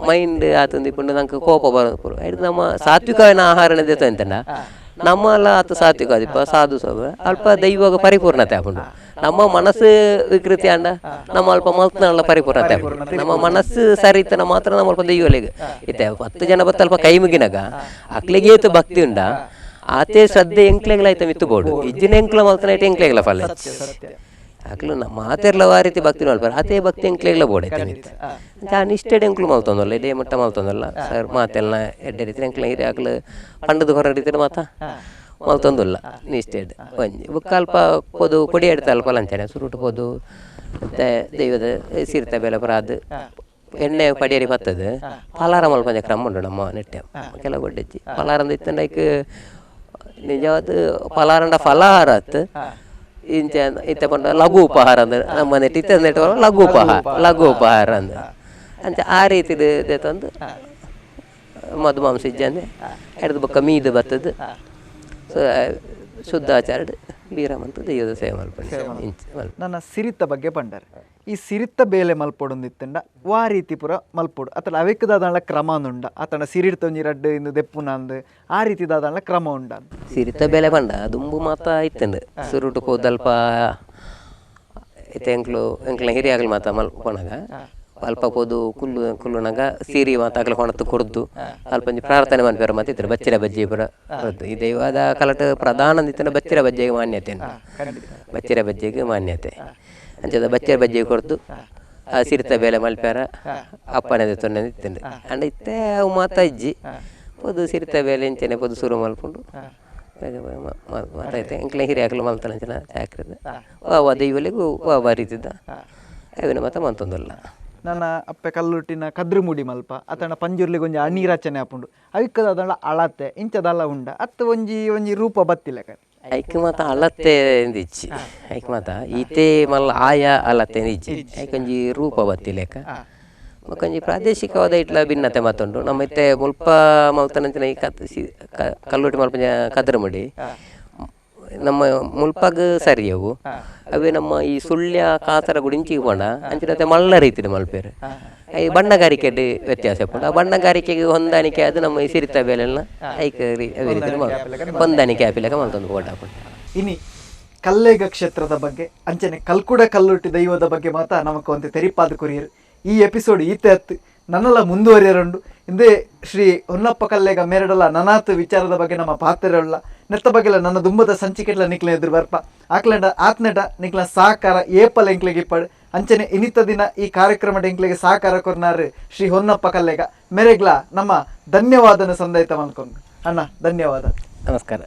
ಮೈಂಡ್ ಆತಂದು ಇಪ್ಪುಂಡು ನಂಗೆ ಕೋಪ ಬರೋದು ಐಟ್ ನಮ್ಮ ಸಾತ್ವಿಕನ ಆಹಾರನ ದೇತಂತಂಡ ನಮ್ಮಲ್ಲ ಆತ ಸಾತ್ವಿಕ ಅದಿಪ್ಪ ಸಾಧು ಅಲ್ಪ ದೈವಾಗ ಪರಿಪೂರ್ಣತೆ ಆಪುಂಡು ನಮ್ಮ ಮನಸ್ಸು ವಿಕೃತಿ ಅಂಡ ನಮ್ಮ ಅಲ್ಪ ಮಲ್ತನಲ್ಲ ಪರಿಪೂರ್ಣತೆ ಆಪುಂಡು ನಮ್ಮ ಮನಸ್ಸು ಸರಿ ಇತ್ತನ ಮಾತ್ರ ನಮ್ಮ ಅಲ್ಪ ದೈವಲಿಗೆ ಇತ್ತೆ 10 ಜನ ಬತ್ತ ಅಲ್ಪ ಕೈ ಮುಗಿನಾಗ ಅಕ್ಲಿಗೆ ಏತು ಭಕ್ತಿ ಉಂಡ ಆತೆ ಶ್ರದ್ಧೆ ಎಂಕ್ಲೆಗ್ಲ ಆಯ್ತ ಮಿತ್ತು ಬೋಡು ಇಜ್ಜಿನ ಎಂಕ್ಲ ಮಲ್ತನ ಐತೆ ಎಂಕ್ಲೆಗ್ಲ ಫಲ ಅಕ್ಲು ಮಾತೆರ್ಲ ಆ ರೀತಿ ಭಕ್ತಿ ಮಲ್ಪಾರ ಆತೆ ಭಕ್ತಿ ಎಂಕ್ಲೆಗ್ಲ ಬೋಡೈತೆ ಮಿತ್ತು ಆ ನಿಷ್ಠೆಡ್ ಎಂಕ್ಲು ಮಲ್ತೊಂದಲ್ಲ ಇದೇ ಮಟ್ಟ ಮಲ್ತೊಂದಲ್ಲ ಸರ್ ಮಾತೆಲ್ಲ ಎಡ್ಡೆ ರೀತಿ ಎಂಕ್ಲ ಹಿರಿ ಅಕ್ಲು ಪಂಡದ ಹೊರ ರೀತಿ ಮಾತ ಮಲ್ತೊಂದಿಲ್ಲ ನಿಷ್ಠೆಡ್ ಒಂಜಿ ಬುಕ್ಕ ಅಲ್ಪ ಪೋದು ಕೊಡಿ ಎಡ್ತ ಅಲ್ಪ ಲಂಚನೆ ಸುರುಟು ಪೋದು ಮತ್ತೆ ದೈವದ ಸೀರ್ತ ಬೆಲೆ ಪರಾದು ಎಣ್ಣೆ ಪಡಿಯರಿ ಬತ್ತದು ಪಲಾರ ಮಲ್ಪಂಜ ಕ್ರಮ ಉಂಟು ನಮ್ಮ ನೆಟ್ಟೆ ಕೆಲವು ಗೊಡ್ಡೆಚ್ಚಿ ಪಲಾರಂದ ಇತ್ತಂಡೈಕ್ ನಿಜವಾದ ಪಲಾರಂಡ ಫಲಾಹಾರ ಅತ್ ಇಂಚ ಇತ್ತ ಪಂಡ ಲಘು ಉಪಹಾರ ಅಂದ್ರೆ ನಮ್ಮ ನೆಟ್ಟು ಇತ್ತ ನೆಟ್ಟು ಲಘು ಉಪಹಾರ ಅಂದ್ರೆ ಅಂಚ ಆ ರೀತಿ ದೇತಂದು ಮಧು ಮಾಂಸ ಇಜ್ಜಂದೆ ಹಿಡಿದು ಬೊಕ್ಕ ಮೀದು ಬತ್ತದು ಶುದ್ಧಾಚಾರ್ಯ ಬೀರಮಂತ ದೈವದ ಸೇವೆ ಮಲ್ಪಂಡೆ ನನ್ನ ಸಿರಿತ ಬಗ್ಗೆ ಪಂಡರೆ ಈ ಸಿರಿತ ಬೇಲೆ ಮಲ್ಪೊಡೊಂದಿತ್ತಂಡ ವಾ ರೀತಿ ಪುರ ಮಲ್ಪೊಡು ಅತನ ಅವೆಕ್ಕದಾದಳ ಕ್ರಮ ಉಂಡ ಅತನ ಸಿರಿಡ್ತೊಂಜಿ ರಡ್ಡು ಇಂದು ದೆಪ್ಪುನಂದು ಆ ರೀತಿದಾದಳ ಕ್ರಮ ಉಂಡ ಸಿರಿತ ಬೇಲೆ ಪಂಡ ದುಂಬು ಮಾತ ಇತ್ತಂಡು ಸುರುಟು ಹೋದಲ್ಪ ಎಂಕ್ಲ ಹಿರಿಯಾಗಲಿ ಮಾತ ಮಲ್ಪೊಣಗ ಅಲ್ಪ ಪೋದು ಕುಲ್ಲುನಗ ಸೀರಿ ಮಾತಾಗಲ ಹೊಣತ್ತು ಕೊಡ್ದು ಅಲ್ಪಂಜಿ ಪ್ರಾರ್ಥನೆ ಮನ್ಪೇರ ಮಾತಿದ್ರು ಬಚ್ಚಿರ ಬಜ್ಜಿ ಪುರ ಈ ದೈವದ ಕಲಟ ಪ್ರಧಾನ ಅಂದಿತ್ತಂಡ ಬಚ್ಚಿರ ಬಜ್ಜಿಗೆ ಮಾನ್ಯತೆ ಬಚ್ಚಿರ ಬಜ್ಜಿಗೆ ಮಾನ್ಯತೆ ಅಂಚದ ಬಚ್ಚಿರ ಬಜ್ಜಿಗೆ ಕೊಡ್ದು ಆ ಸಿರಿತ ಬೇಲೆ ಮಲ್ಪ್ಯಾರ ಅಪ್ಪನದ ತೊನ್ನೆ ಇತ್ತಂಡು ಅಂಡ ಇತ್ತೆ ಅವು ಮಾತ ಇಜ್ಜಿ ಪೋದು ಸಿರಿತ ಬೇಲೆ ಇಂಚನೆ ಪೋದು ಸುರು ಮಲ್ಪುಂಡು ಮಾತಾಯ್ತೆ ಎಂಕ್ಲ ಹಿರಿಯಾಗಲು ಮಲ್ತನಂಚನ ಚಾಕ್ರದ ವಾ ದೈವಲಿಗೂ ವಾ ರೀತಿದ್ದ ಅವಿನ ಮಾತ ಮಂತೊಂದಲ್ಲ ನನ್ನ ಅಪ್ಪೆ ಕಲ್ಲುಟ್ಟಿನ ಕದ್ರುಮುಡಿ ಮಲ್ಪ ಅತನ ಪಂಜುರ್ಲಿಗೆ ಒಂಜಿ ಅಣಿ ರಚನೆ ಆಪುಂಡು ಅವಿಕ್ಕದಾದಳ ಅಳತೆ ಇಂಚದಲ್ಲ ಉಂಡ ಅತ್ತ ಒಂಜಿ ರೂಪ ಬತ್ತಿಲ್ಲ ಐಕ್ ಮಾತ ಅಳತೆ ಎಂದಿಚ್ಚಿ ಐಕ್ ಮಾತ ಈತೆ ಮಲ್ಲ ಆಯ ಅಳತೆ ಎಂದಿಚ್ಚಿ ಐಕೊಂಜಿ ರೂಪ ಬತ್ತಿಲೆಕ್ಕ ಮಕ್ಕೊಂಜಿ ಪ್ರಾದೇಶಿಕವಾದ ಇಟ್ಲ ಭಿನ್ನತೆ ಮಾತುಂಡು ನಮ್ಮ ಇತ್ತೆ ಮುಲ್ಪ ಮಲ್ತನಂಚಿನ ಈ ಕಲ್ಲುಟಿ ಮಲ್ಪಂಜ ಕದ್ರಮುಡಿ ನಮ್ಮ ಮುಲ್ಪಾಗ ಸರಿ ಅವು ಅವೇ ನಮ್ಮ ಈ ಸುಳ್ಯ ಕಾತರ ಗುಡಿಂಚಿಗೆ ಪೋಂಡ ಅಂಚಿನತೆ ಮಲ್ಲ ರೀತಿಯ ಮಲ್ಪೇರು ಈ ಬಣ್ಣಗಾರಿಕೆ ವ್ಯತ್ಯಾಸ ಪೋಂಡ ಆ ಬಣ್ಣಗಾರಿಕೆಗೆ ಹೊಂದಾಣಿಕೆ ಅದು ನಮ್ಮ ಈ ಸಿರಿತ ಬೇಲೆಲ್ಲ ಐಕ ಹೊಂದಾಣಿಕೆ ಆಪಿಲಕ ಮಲ್ತೊಂದು ಓಟ ಹಾಕೊಂಡು ಇನಿ ಕಲ್ಲೇಗ ಕ್ಷೇತ್ರದ ಬಗ್ಗೆ ಅಂಚನೆ ಕಲ್ಕುಡ ಕಲ್ಲುಟ್ಟಿ ದೈವದ ಬಗ್ಗೆ ಮಾತ್ರ ನಮಕ್ ಒಂದು ತೆರಿಪಾದ ಕುರಿಯರು ಈ ಎಪಿಸೋಡ್ ಈತೆ ಹತ್ತು ನನ್ನೆಲ್ಲ ಮುಂದುವರಿಯರುಂಡು ಇಂದೇ ಶ್ರೀ ಹೊನ್ನಪ್ಪ ಕಲ್ಲೇಗ ಮೇರಡಲ ನನಾತ್ ವಿಚಾರದ ಬಗ್ಗೆ ನಮ್ಮ ಪಾತ್ರೆಲ್ಲ ನೆತ್ತ ಬಗ್ಗೆಲ್ಲ ನನ್ನ ದುಂಬದ ಸಂಚಿಕೆಟ್ಲ ನಿಕ್ಲ ಎದುರು ಬರ್ಪ ಆಕ್ಲೆಂಡ ಆತ್ನೆಟ ನಿಕ್ಲ ಸಹಕಾರ ಏಪಲ್ ಎಂಕ್ಲೆಗೆ ಇಪ್ಪಡು ಅಂಚನೆ ಇನಿತ ದಿನ ಈ ಕಾರ್ಯಕ್ರಮದ ಎಂಕ್ಲೆಗೆ ಸಹಕಾರ ಕೊರ್ನಾರು ಶ್ರೀ ಹೊನ್ನಪ್ಪ ಕಲ್ಲೇಗ ಮೇರೆಗ್ಲ ನಮ್ಮ ಧನ್ಯವಾದನ ಸಂದೈತ ಅನ್ಕೊಂಡು ಅಣ್ಣ ಧನ್ಯವಾದ ನಮಸ್ಕಾರ.